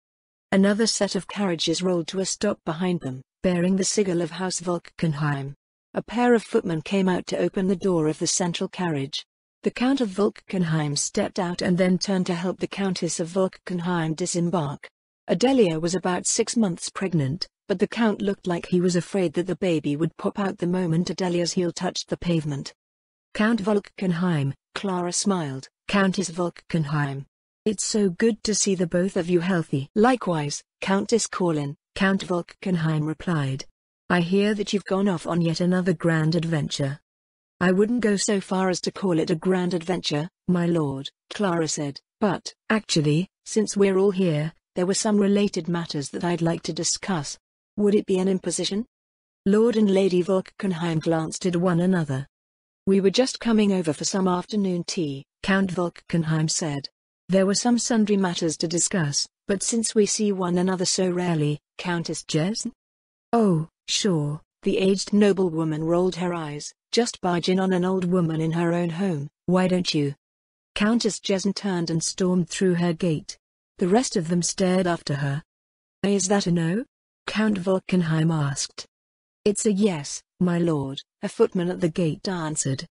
Another set of carriages rolled to a stop behind them, bearing the sigil of House Volkenheim. A pair of footmen came out to open the door of the central carriage. The Count of Volkenheim stepped out and then turned to help the Countess of Volkenheim disembark. Adelia was about 6 months pregnant, but the Count looked like he was afraid that the baby would pop out the moment Adelia's heel touched the pavement. "Count Volkenheim," Clara smiled. "Countess Volkenheim. It's so good to see the both of you healthy." "Likewise, Countess Corlin," Count Volkenheim replied. "I hear that you've gone off on yet another grand adventure." "I wouldn't go so far as to call it a grand adventure, my lord," Clara said, "but, actually, since we're all here, there were some related matters that I'd like to discuss. Would it be an imposition?" Lord and Lady Volkenheim glanced at one another. "We were just coming over for some afternoon tea," Count Volkenheim said. "There were some sundry matters to discuss, but since we see one another so rarely, Countess Jesn?" "Oh, sure." The aged noblewoman rolled her eyes. "Just barge in on an old woman in her own home, why don't you?" Countess Jesn turned and stormed through her gate. The rest of them stared after her. "Is that a no?" Count Volkenheim asked. "It's a yes, my lord," a footman at the gate answered.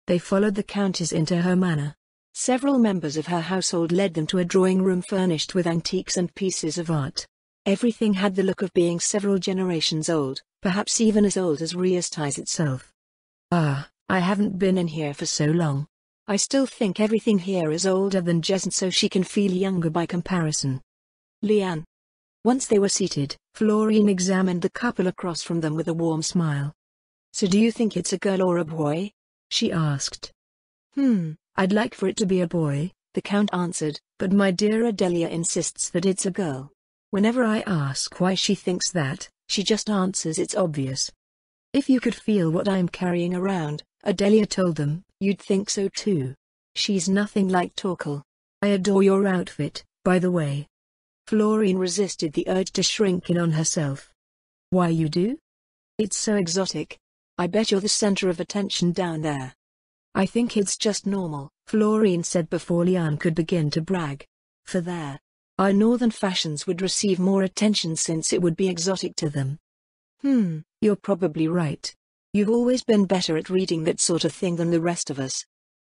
They followed the countess into her manor. Several members of her household led them to a drawing room furnished with antiques and pieces of art. Everything had the look of being several generations old, perhaps even as old as Riastais itself. "Ah, I haven't been in here for so long. I still think everything here is older than Jesn, so she can feel younger by comparison." Leanne. Once they were seated, Florine examined the couple across from them with a warm smile. "So do you think it's a girl or a boy?" she asked. I'd like for it to be a boy," the Count answered, "but my dear Adelia insists that it's a girl. Whenever I ask why she thinks that, she just answers it's obvious." "If you could feel what I'm carrying around," Adelia told them, "you'd think so too. She's nothing like Torkel. I adore your outfit, by the way." Florine resisted the urge to shrink in on herself. "Why, you do? It's so exotic. I bet you're the center of attention down there." "I think it's just normal," Florine said before Leanne could begin to brag. "For there, our northern fashions would receive more attention since it would be exotic to them." You're probably right. You've always been better at reading that sort of thing than the rest of us."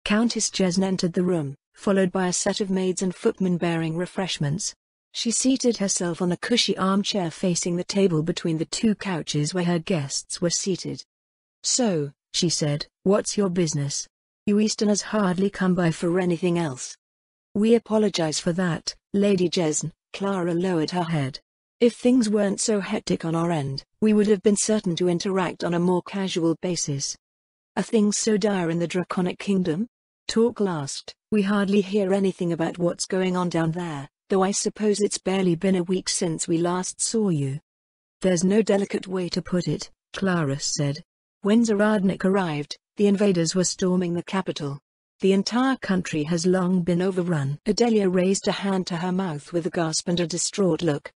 Countess Jesn entered the room, followed by a set of maids and footmen bearing refreshments. She seated herself on a cushy armchair facing the table between the two couches where her guests were seated. "So," she said, "what's your business? You Easterners hardly come by for anything else." "We apologize for that, Lady Jesn." Clara lowered her head. "If things weren't so hectic on our end, we would have been certain to interact on a more casual basis." "Are things so dire in the Draconic Kingdom?" Torkel asked. "We hardly hear anything about what's going on down there, though I suppose it's barely been a week since we last saw you." "There's no delicate way to put it," Clara said. "When Zaradnik arrived, the invaders were storming the capital. The entire country has long been overrun." Adelia raised a hand to her mouth with a gasp and a distraught look.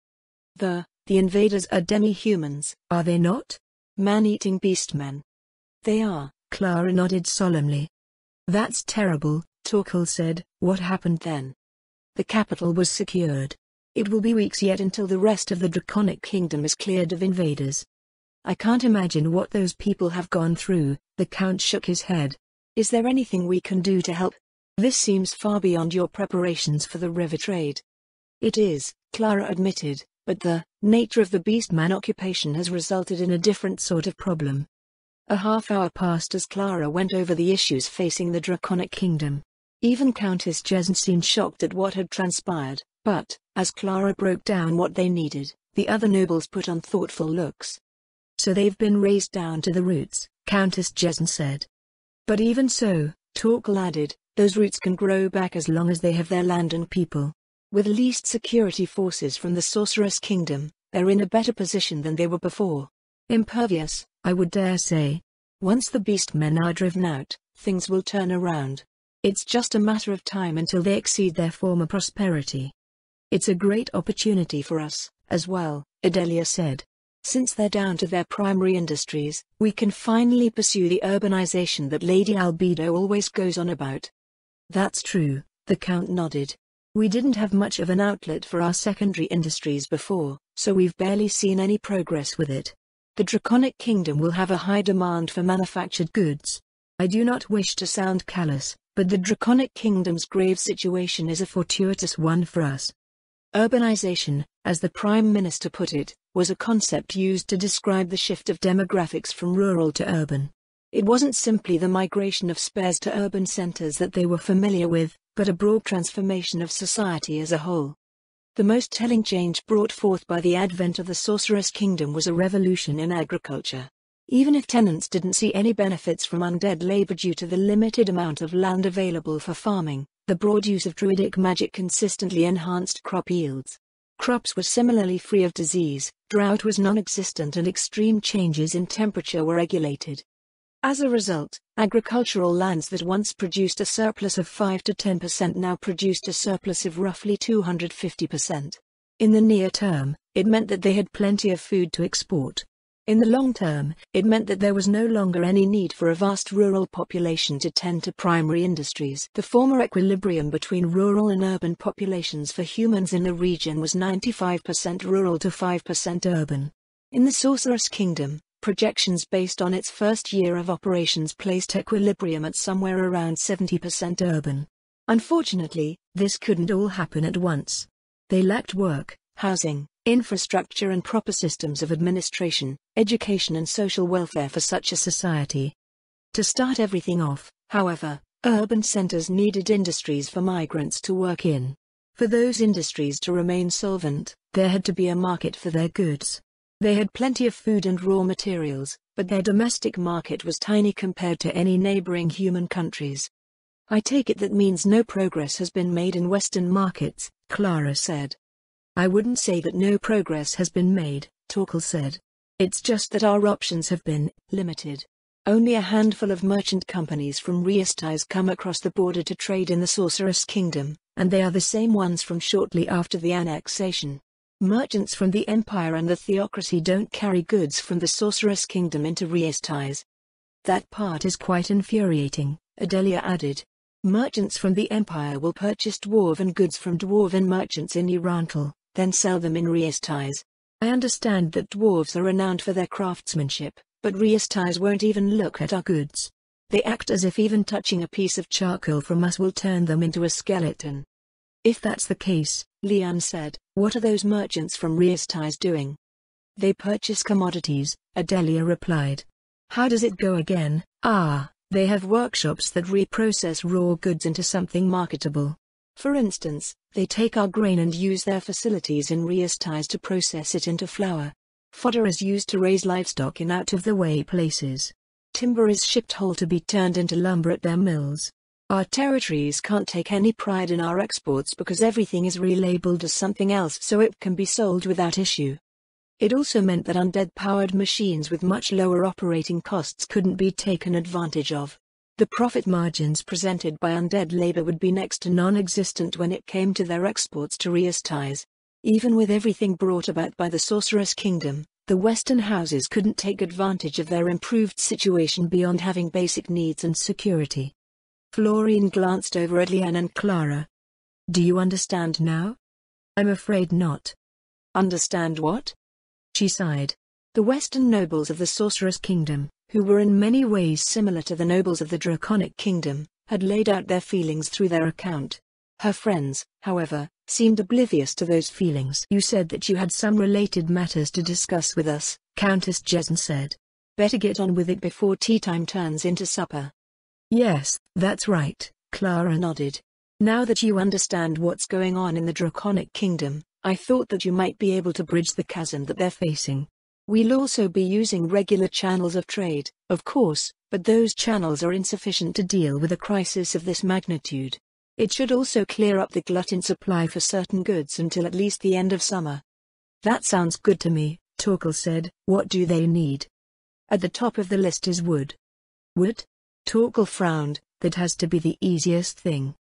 The invaders are demi-humans, are they not? Man-eating beastmen." "They are," Clara nodded solemnly. "That's terrible," Torkel said. "What happened then?" "The capital was secured. It will be weeks yet until the rest of the Draconic Kingdom is cleared of invaders. I can't imagine what those people have gone through." The Count shook his head. "Is there anything we can do to help? This seems far beyond your preparations for the river trade." "It is," Clara admitted, "but the nature of the beastman occupation has resulted in a different sort of problem." A half-hour passed as Clara went over the issues facing the Draconic Kingdom. Even Countess Jesn seemed shocked at what had transpired, but, as Clara broke down what they needed, the other nobles put on thoughtful looks. "So they've been razed down to the roots," Countess Jesn said. "But even so," Torkel added, "those roots can grow back as long as they have their land and people. With least security forces from the Sorceress Kingdom, they're in a better position than they were before. Impervious, I would dare say. Once the beastmen are driven out, things will turn around. It's just a matter of time until they exceed their former prosperity." "It's a great opportunity for us, as well," Adelia said. "Since they're down to their primary industries, we can finally pursue the urbanization that Lady Albedo always goes on about." "That's true," the Count nodded. "We didn't have much of an outlet for our secondary industries before, so we've barely seen any progress with it. The Draconic Kingdom will have a high demand for manufactured goods. I do not wish to sound callous, but the Draconic Kingdom's grave situation is a fortuitous one for us." Urbanization, as the Prime Minister put it, was a concept used to describe the shift of demographics from rural to urban. It wasn't simply the migration of spares to urban centers that they were familiar with, but a broad transformation of society as a whole. The most telling change brought forth by the advent of the Sorceress Kingdom was a revolution in agriculture. Even if tenants didn't see any benefits from undead labor due to the limited amount of land available for farming, the broad use of druidic magic consistently enhanced crop yields. Crops were similarly free of disease, drought was non-existent, and extreme changes in temperature were regulated. As a result, agricultural lands that once produced a surplus of 5 to 10% now produced a surplus of roughly 250%. In the near term, it meant that they had plenty of food to export. In the long term, it meant that there was no longer any need for a vast rural population to tend to primary industries. The former equilibrium between rural and urban populations for humans in the region was 95% rural to 5% urban. In the Sorceress Kingdom, projections based on its first year of operations placed equilibrium at somewhere around 70% urban. Unfortunately, this couldn't all happen at once. They lacked work, housing, infrastructure and proper systems of administration, education and social welfare for such a society. To start everything off, however, urban centers needed industries for migrants to work in. For those industries to remain solvent, there had to be a market for their goods. They had plenty of food and raw materials, but their domestic market was tiny compared to any neighboring human countries. I take it that means no progress has been made in Western markets, Clara said. I wouldn't say that no progress has been made, Torkel said. It's just that our options have been limited. Only a handful of merchant companies from Reastais come across the border to trade in the Sorceress Kingdom, and they are the same ones from shortly after the annexation. Merchants from the Empire and the Theocracy don't carry goods from the Sorceress Kingdom into Reastais. That part is quite infuriating, Adelia added. Merchants from the Empire will purchase dwarven goods from dwarven merchants in Urantal, then sell them in Reastais. I understand that dwarves are renowned for their craftsmanship, but Reastais won't even look at our goods. They act as if even touching a piece of charcoal from us will turn them into a skeleton. If that's the case, Leanne said, what are those merchants from Reastais doing? They purchase commodities, Adelia replied. How does it go again? They have workshops that reprocess raw goods into something marketable. For instance, they take our grain and use their facilities in Reastais to process it into flour. Fodder is used to raise livestock in out-of-the-way places. Timber is shipped whole to be turned into lumber at their mills. Our territories can't take any pride in our exports because everything is relabeled as something else so it can be sold without issue. It also meant that undead-powered machines with much lower operating costs couldn't be taken advantage of. The profit margins presented by undead labor would be next to non-existent when it came to their exports to Reastais. Even with everything brought about by the Sorceress Kingdom, the Western houses couldn't take advantage of their improved situation beyond having basic needs and security. Florine glanced over at Leanne and Clara. Do you understand now? I'm afraid not. Understand what? She sighed. The Western nobles of the Sorceress Kingdom, who were in many ways similar to the nobles of the Draconic Kingdom, had laid out their feelings through their account. Her friends, however, seemed oblivious to those feelings. You said that you had some related matters to discuss with us, Countess Jesn said. Better get on with it before tea time turns into supper. Yes, that's right, Clara nodded. Now that you understand what's going on in the Draconic Kingdom, I thought that you might be able to bridge the chasm that they're facing. We'll also be using regular channels of trade, of course, but those channels are insufficient to deal with a crisis of this magnitude. It should also clear up the glut in supply for certain goods until at least the end of summer. That sounds good to me, Torkel said. What do they need? At the top of the list is wood. Wood? Torkel frowned. That has to be the easiest thing.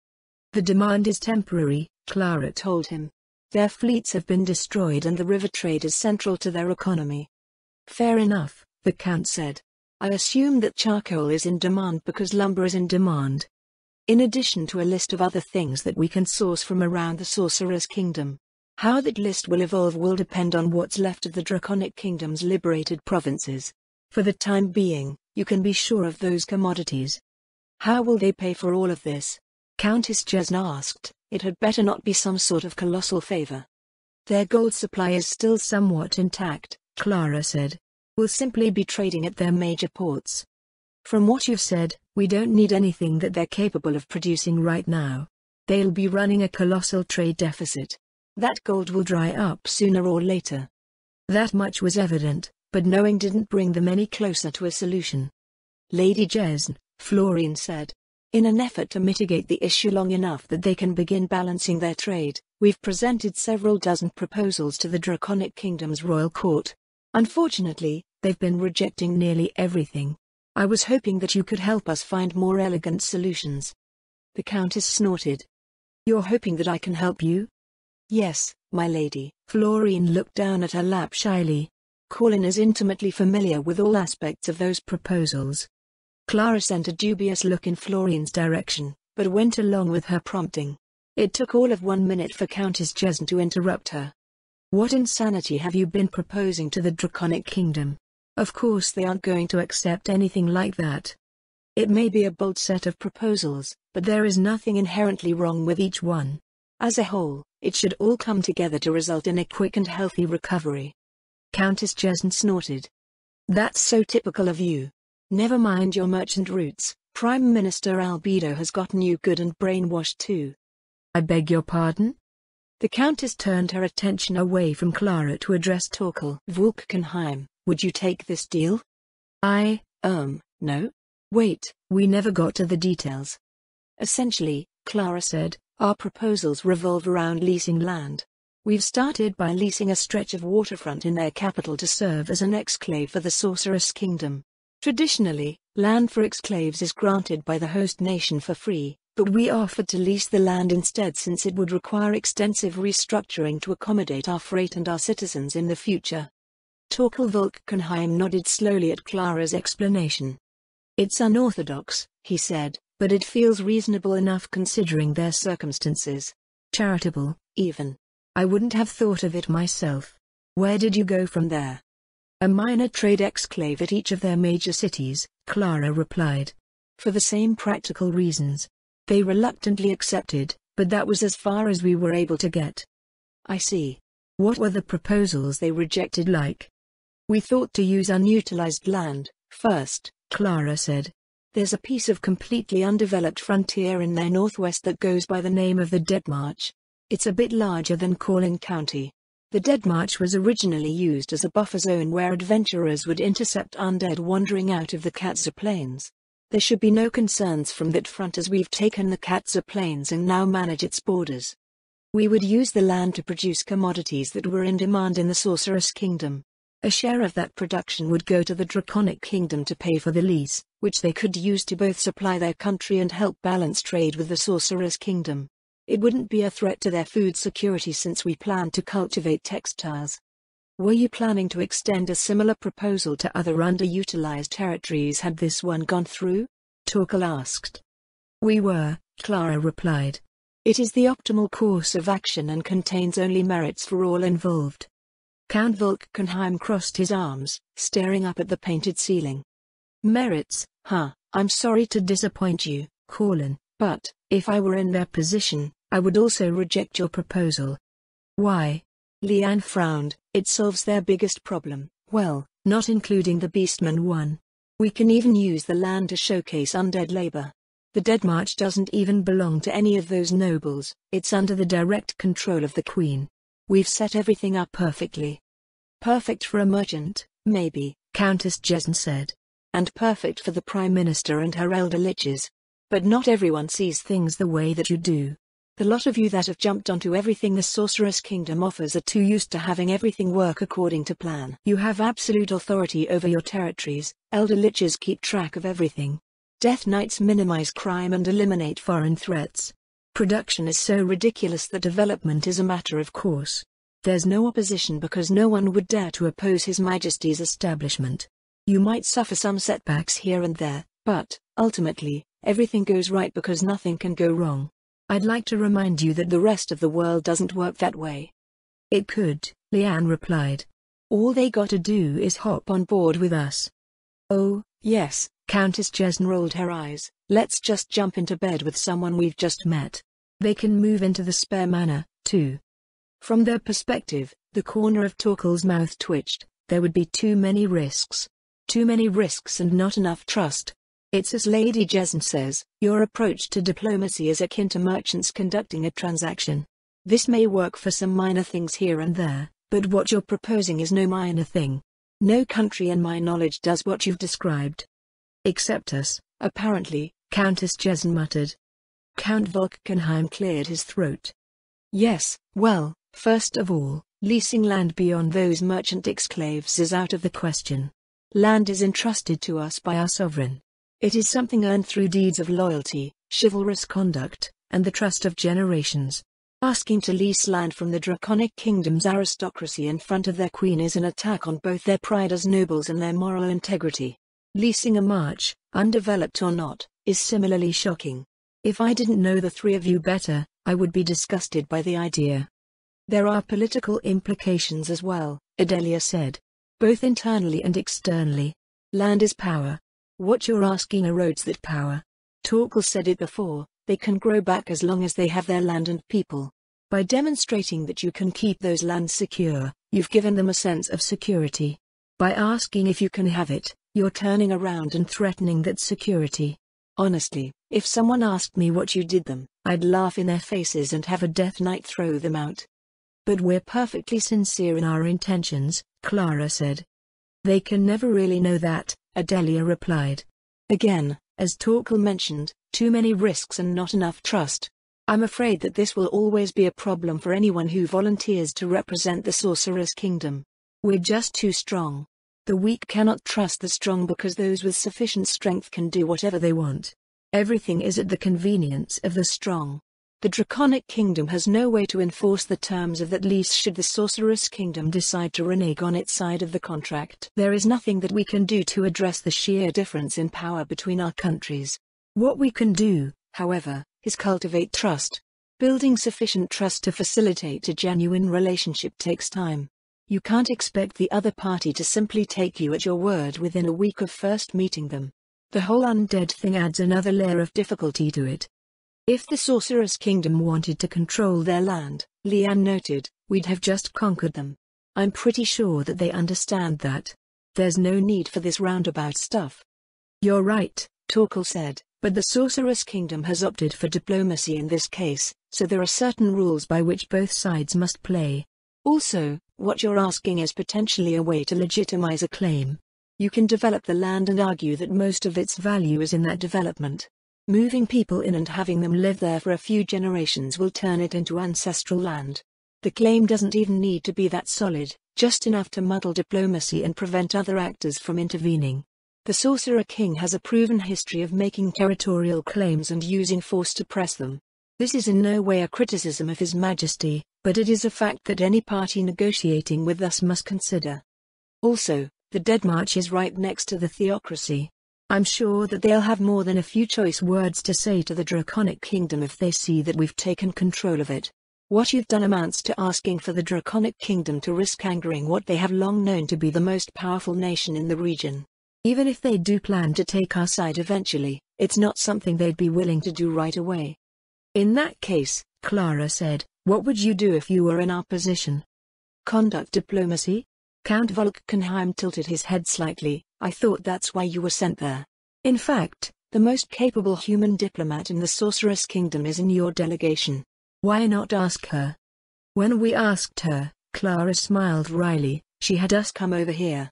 The demand is temporary, Clara told him. Their fleets have been destroyed and the river trade is central to their economy. Fair enough, the Count said. I assume that charcoal is in demand because lumber is in demand. In addition to a list of other things that we can source from around the Sorcerer's Kingdom. How that list will evolve will depend on what's left of the Draconic Kingdom's liberated provinces. For the time being, you can be sure of those commodities. How will they pay for all of this? Countess Jesn asked. It had better not be some sort of colossal favor. Their gold supply is still somewhat intact, Clara said. We'll simply be trading at their major ports. From what you've said, we don't need anything that they're capable of producing right now. They'll be running a colossal trade deficit. That gold will dry up sooner or later. That much was evident, but knowing didn't bring them any closer to a solution. Lady Jesn, Florine said. In an effort to mitigate the issue long enough that they can begin balancing their trade, we've presented several dozen proposals to the Draconic Kingdom's royal court. Unfortunately, they've been rejecting nearly everything. I was hoping that you could help us find more elegant solutions. The Countess snorted. You're hoping that I can help you? Yes, my lady. Florine looked down at her lap shyly. Colin is intimately familiar with all aspects of those proposals. Clara sent a dubious look in Florine's direction, but went along with her prompting. It took all of 1 minute for Countess Jesn to interrupt her. What insanity have you been proposing to the Draconic Kingdom? Of course they aren't going to accept anything like that. It may be a bold set of proposals, but there is nothing inherently wrong with each one. As a whole, it should all come together to result in a quick and healthy recovery. Countess Jesn snorted. That's so typical of you. Never mind your merchant roots, Prime Minister Albedo has gotten you good and brainwashed too. I beg your pardon? The Countess turned her attention away from Clara to address Torkel Vulkenheim. Would you take this deal? No. Wait, we never got to the details. Essentially, Clara said, our proposals revolve around leasing land. We've started by leasing a stretch of waterfront in their capital to serve as an exclave for the Sorceress Kingdom. Traditionally, land for exclaves is granted by the host nation for free, but we offered to lease the land instead since it would require extensive restructuring to accommodate our freight and our citizens in the future. Torkel Vulkenheim nodded slowly at Clara's explanation. It's unorthodox, he said, but it feels reasonable enough considering their circumstances. Charitable, even. I wouldn't have thought of it myself. Where did you go from there? A minor trade exclave at each of their major cities, Clara replied. For the same practical reasons. They reluctantly accepted, but that was as far as we were able to get. I see. What were the proposals they rejected like? We thought to use unutilized land, first, Clara said. There's a piece of completely undeveloped frontier in their northwest that goes by the name of the Dead March. It's a bit larger than Corlin County. The Dead March was originally used as a buffer zone where adventurers would intercept undead wandering out of the Katza Plains. There should be no concerns from that front as we've taken the Katza Plains and now manage its borders. We would use the land to produce commodities that were in demand in the Sorceress Kingdom. A share of that production would go to the Draconic Kingdom to pay for the lease, which they could use to both supply their country and help balance trade with the Sorceress Kingdom. It wouldn't be a threat to their food security since we planned to cultivate textiles. Were you planning to extend a similar proposal to other underutilized territories had this one gone through? Torkel asked. We were, Clara replied. It is the optimal course of action and contains only merits for all involved. Count Vulkenheim crossed his arms, staring up at the painted ceiling. Merits, huh? I'm sorry to disappoint you, Corlin, but, if I were in their position, I would also reject your proposal. Why? Leanne frowned. It solves their biggest problem, well, not including the Beastman one. We can even use the land to showcase undead labor. The Dead March doesn't even belong to any of those nobles, it's under the direct control of the Queen. We've set everything up perfectly. Perfect for a merchant, maybe, Countess Jesn said. And perfect for the Prime Minister and her elder liches. But not everyone sees things the way that you do. The lot of you that have jumped onto everything the Sorceress Kingdom offers are too used to having everything work according to plan. You have absolute authority over your territories, elder liches keep track of everything. Death Knights minimize crime and eliminate foreign threats. Production is so ridiculous that development is a matter of course. There's no opposition because no one would dare to oppose His Majesty's establishment. You might suffer some setbacks here and there, but, ultimately, everything goes right because nothing can go wrong. I'd like to remind you that the rest of the world doesn't work that way. It could, Leanne replied. All they gotta do is hop on board with us. Oh, yes, Countess Jesn rolled her eyes. Let's just jump into bed with someone we've just met. They can move into the spare manor, too. From their perspective, the corner of Torkel's mouth twitched. There would be too many risks. Too many risks and not enough trust. It's as Lady Jesn says, your approach to diplomacy is akin to merchants conducting a transaction. This may work for some minor things here and there, but what you're proposing is no minor thing. No country in my knowledge does what you've described. Except us, apparently, Countess Jesn muttered. Count Vulkenheim cleared his throat. Yes, well, first of all, leasing land beyond those merchant exclaves is out of the question. Land is entrusted to us by our sovereign. It is something earned through deeds of loyalty, chivalrous conduct, and the trust of generations. Asking to lease land from the Draconic Kingdom's aristocracy in front of their queen is an attack on both their pride as nobles and their moral integrity. Leasing a march, undeveloped or not, is similarly shocking. If I didn't know the three of you better, I would be disgusted by the idea. There are political implications as well, Adelia said. Both internally and externally. Land is power. What you're asking erodes that power. Torkel said it before, they can grow back as long as they have their land and people. By demonstrating that you can keep those lands secure, you've given them a sense of security. By asking if you can have it, you're turning around and threatening that security. Honestly, if someone asked me what you did them, I'd laugh in their faces and have a death knight throw them out. But we're perfectly sincere in our intentions, Clara said. They can never really know that, Adelia replied. Again, as Torkel mentioned, too many risks and not enough trust. I'm afraid that this will always be a problem for anyone who volunteers to represent the Sorcerer's Kingdom. We're just too strong. The weak cannot trust the strong because those with sufficient strength can do whatever they want. Everything is at the convenience of the strong. The Draconic Kingdom has no way to enforce the terms of that lease should the Sorcerer's Kingdom decide to renege on its side of the contract. There is nothing that we can do to address the sheer difference in power between our countries. What we can do, however, is cultivate trust. Building sufficient trust to facilitate a genuine relationship takes time. You can't expect the other party to simply take you at your word within a week of first meeting them. The whole undead thing adds another layer of difficulty to it. If the Sorcerer's Kingdom wanted to control their land, Leanne noted, we'd have just conquered them. I'm pretty sure that they understand that. There's no need for this roundabout stuff. You're right, Torkel said, but the Sorcerer's Kingdom has opted for diplomacy in this case, so there are certain rules by which both sides must play. Also, what you're asking is potentially a way to legitimize a claim. You can develop the land and argue that most of its value is in that development. Moving people in and having them live there for a few generations will turn it into ancestral land. The claim doesn't even need to be that solid, just enough to muddle diplomacy and prevent other actors from intervening. The Sorcerer King has a proven history of making territorial claims and using force to press them. This is in no way a criticism of His Majesty, but it is a fact that any party negotiating with us must consider. Also, the Dead March is right next to the Theocracy. I'm sure that they'll have more than a few choice words to say to the Draconic Kingdom if they see that we've taken control of it. What you've done amounts to asking for the Draconic Kingdom to risk angering what they have long known to be the most powerful nation in the region. Even if they do plan to take our side eventually, it's not something they'd be willing to do right away. In that case, Clara said, what would you do if you were in our position? Conduct diplomacy? Count Volkenheim tilted his head slightly. I thought that's why you were sent there. In fact, the most capable human diplomat in the Sorcerer's Kingdom is in your delegation. Why not ask her? When we asked her, Clara smiled wryly, she had us come over here.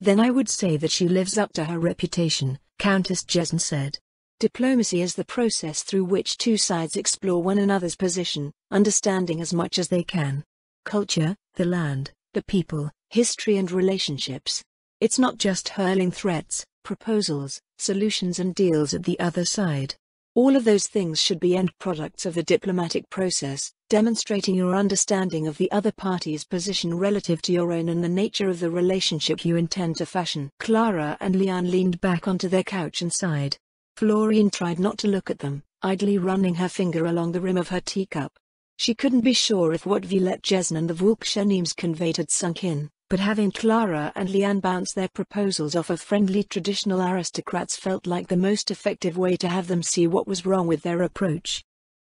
Then I would say that she lives up to her reputation, Countess Jesn said. Diplomacy is the process through which two sides explore one another's position, understanding as much as they can. Culture, the land, the people, history and relationships. It's not just hurling threats, proposals, solutions and deals at the other side. All of those things should be end products of the diplomatic process, demonstrating your understanding of the other party's position relative to your own and the nature of the relationship you intend to fashion. Clara and Leanne leaned back onto their couch and sighed. Florine tried not to look at them, idly running her finger along the rim of her teacup. She couldn't be sure if what Violet Jesn and the Volkshenems conveyed had sunk in, but having Clara and Leanne bounce their proposals off of friendly traditional aristocrats felt like the most effective way to have them see what was wrong with their approach.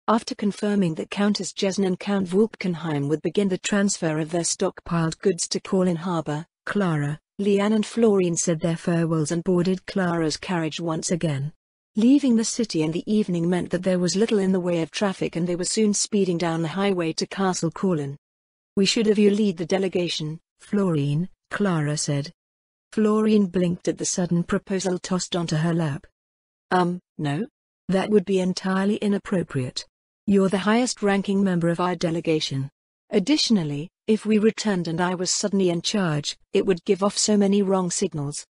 After confirming that Countess Jesn and Count Volkenheim would begin the transfer of their stockpiled goods to Corlin Harbor, Clara, Leanne and Florine said their farewells and boarded Clara's carriage once again. Leaving the city in the evening meant that there was little in the way of traffic and they were soon speeding down the highway to Castle Corlin. We should have you lead the delegation, Florine, Clara said. Florine blinked at the sudden proposal tossed onto her lap. No? That would be entirely inappropriate. You're the highest-ranking member of our delegation. Additionally, if we returned and I was suddenly in charge, it would give off so many wrong signals.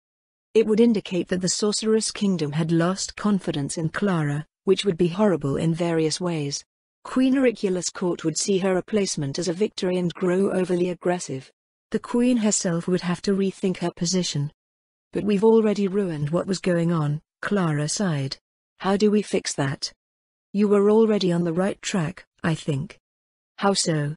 It would indicate that the Sorcerer's Kingdom had lost confidence in Clara, which would be horrible in various ways. Queen Auricula's court would see her replacement as a victory and grow overly aggressive. The Queen herself would have to rethink her position. But we've already ruined what was going on, Clara sighed. How do we fix that? You were already on the right track, I think. How so?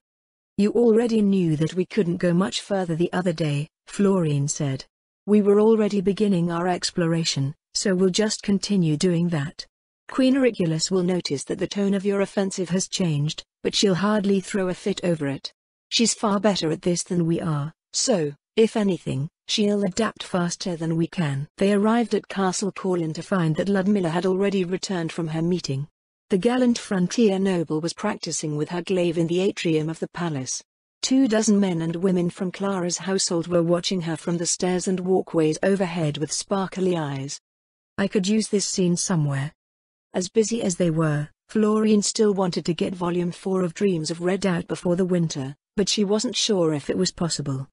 You already knew that we couldn't go much further the other day, Florine said. We were already beginning our exploration, So we'll just continue doing that. Queen Auricula's will notice that the tone of your offensive has changed, but she'll hardly throw a fit over it. She's far better at this than we are, so, if anything, she'll adapt faster than we can. They arrived at Castle Corlin to find that Ludmilla had already returned from her meeting. The gallant frontier noble was practicing with her glaive in the atrium of the palace. 24 men and women from Clara's household were watching her from the stairs and walkways overhead with sparkly eyes. I could use this scene somewhere. As busy as they were, Florine still wanted to get Volume 4 of Dreams of Red out before the winter, but she wasn't sure if it was possible.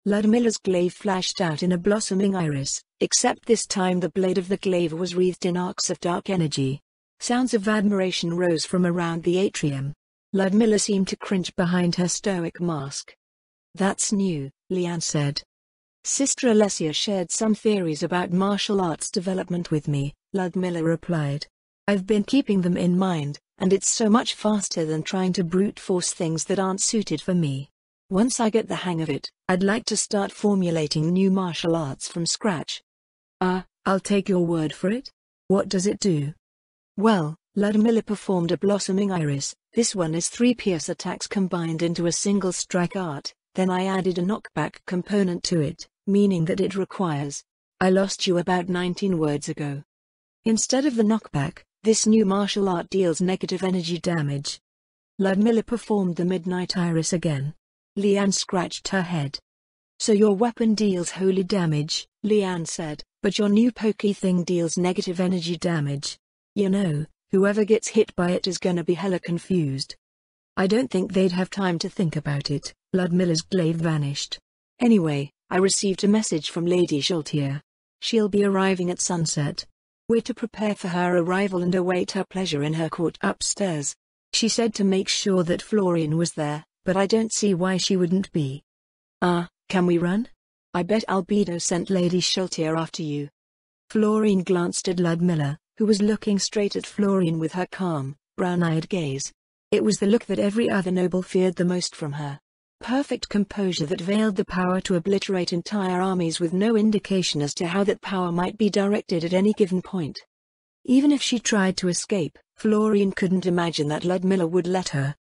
Ludmilla's glaive flashed out in a blossoming iris, except this time the blade of the glaive was wreathed in arcs of dark energy. Sounds of admiration rose from around the atrium. Ludmilla seemed to cringe behind her stoic mask. "That's new," Leanne said. "Sister Alessia shared some theories about martial arts development with me," Ludmilla replied. "I've been keeping them in mind, and it's so much faster than trying to brute force things that aren't suited for me. Once I get the hang of it, I'd like to start formulating new martial arts from scratch." I'll take your word for it. What does it do?" "Well," Ludmilla performed a blossoming iris. "This one is 3 pierce attacks combined into a single strike art, then I added a knockback component to it, meaning that it requires. I lost you about 19 words ago. Instead of the knockback, this new martial art deals negative energy damage." Ludmilla performed the midnight iris again. Leanne scratched her head. "So your weapon deals holy damage," Leanne said, "but your new pokey thing deals negative energy damage. You know, whoever gets hit by it is gonna be hella confused." "I don't think they'd have time to think about it." Ludmilla's glaive vanished. "Anyway, I received a message from Lady Sholtier. She'll be arriving at sunset. We're to prepare for her arrival and await her pleasure in her court upstairs. She said to make sure that Florian was there, but I don't see why she wouldn't be." Can we run? I bet Albedo sent Lady Sholtier after you." Florine glanced at Ludmilla, who was looking straight at Florian with her calm, brown-eyed gaze. It was the look that every other noble feared the most from her. Perfect composure that veiled the power to obliterate entire armies with no indication as to how that power might be directed at any given point. Even if she tried to escape, Florine couldn't imagine that Ludmilla would let her.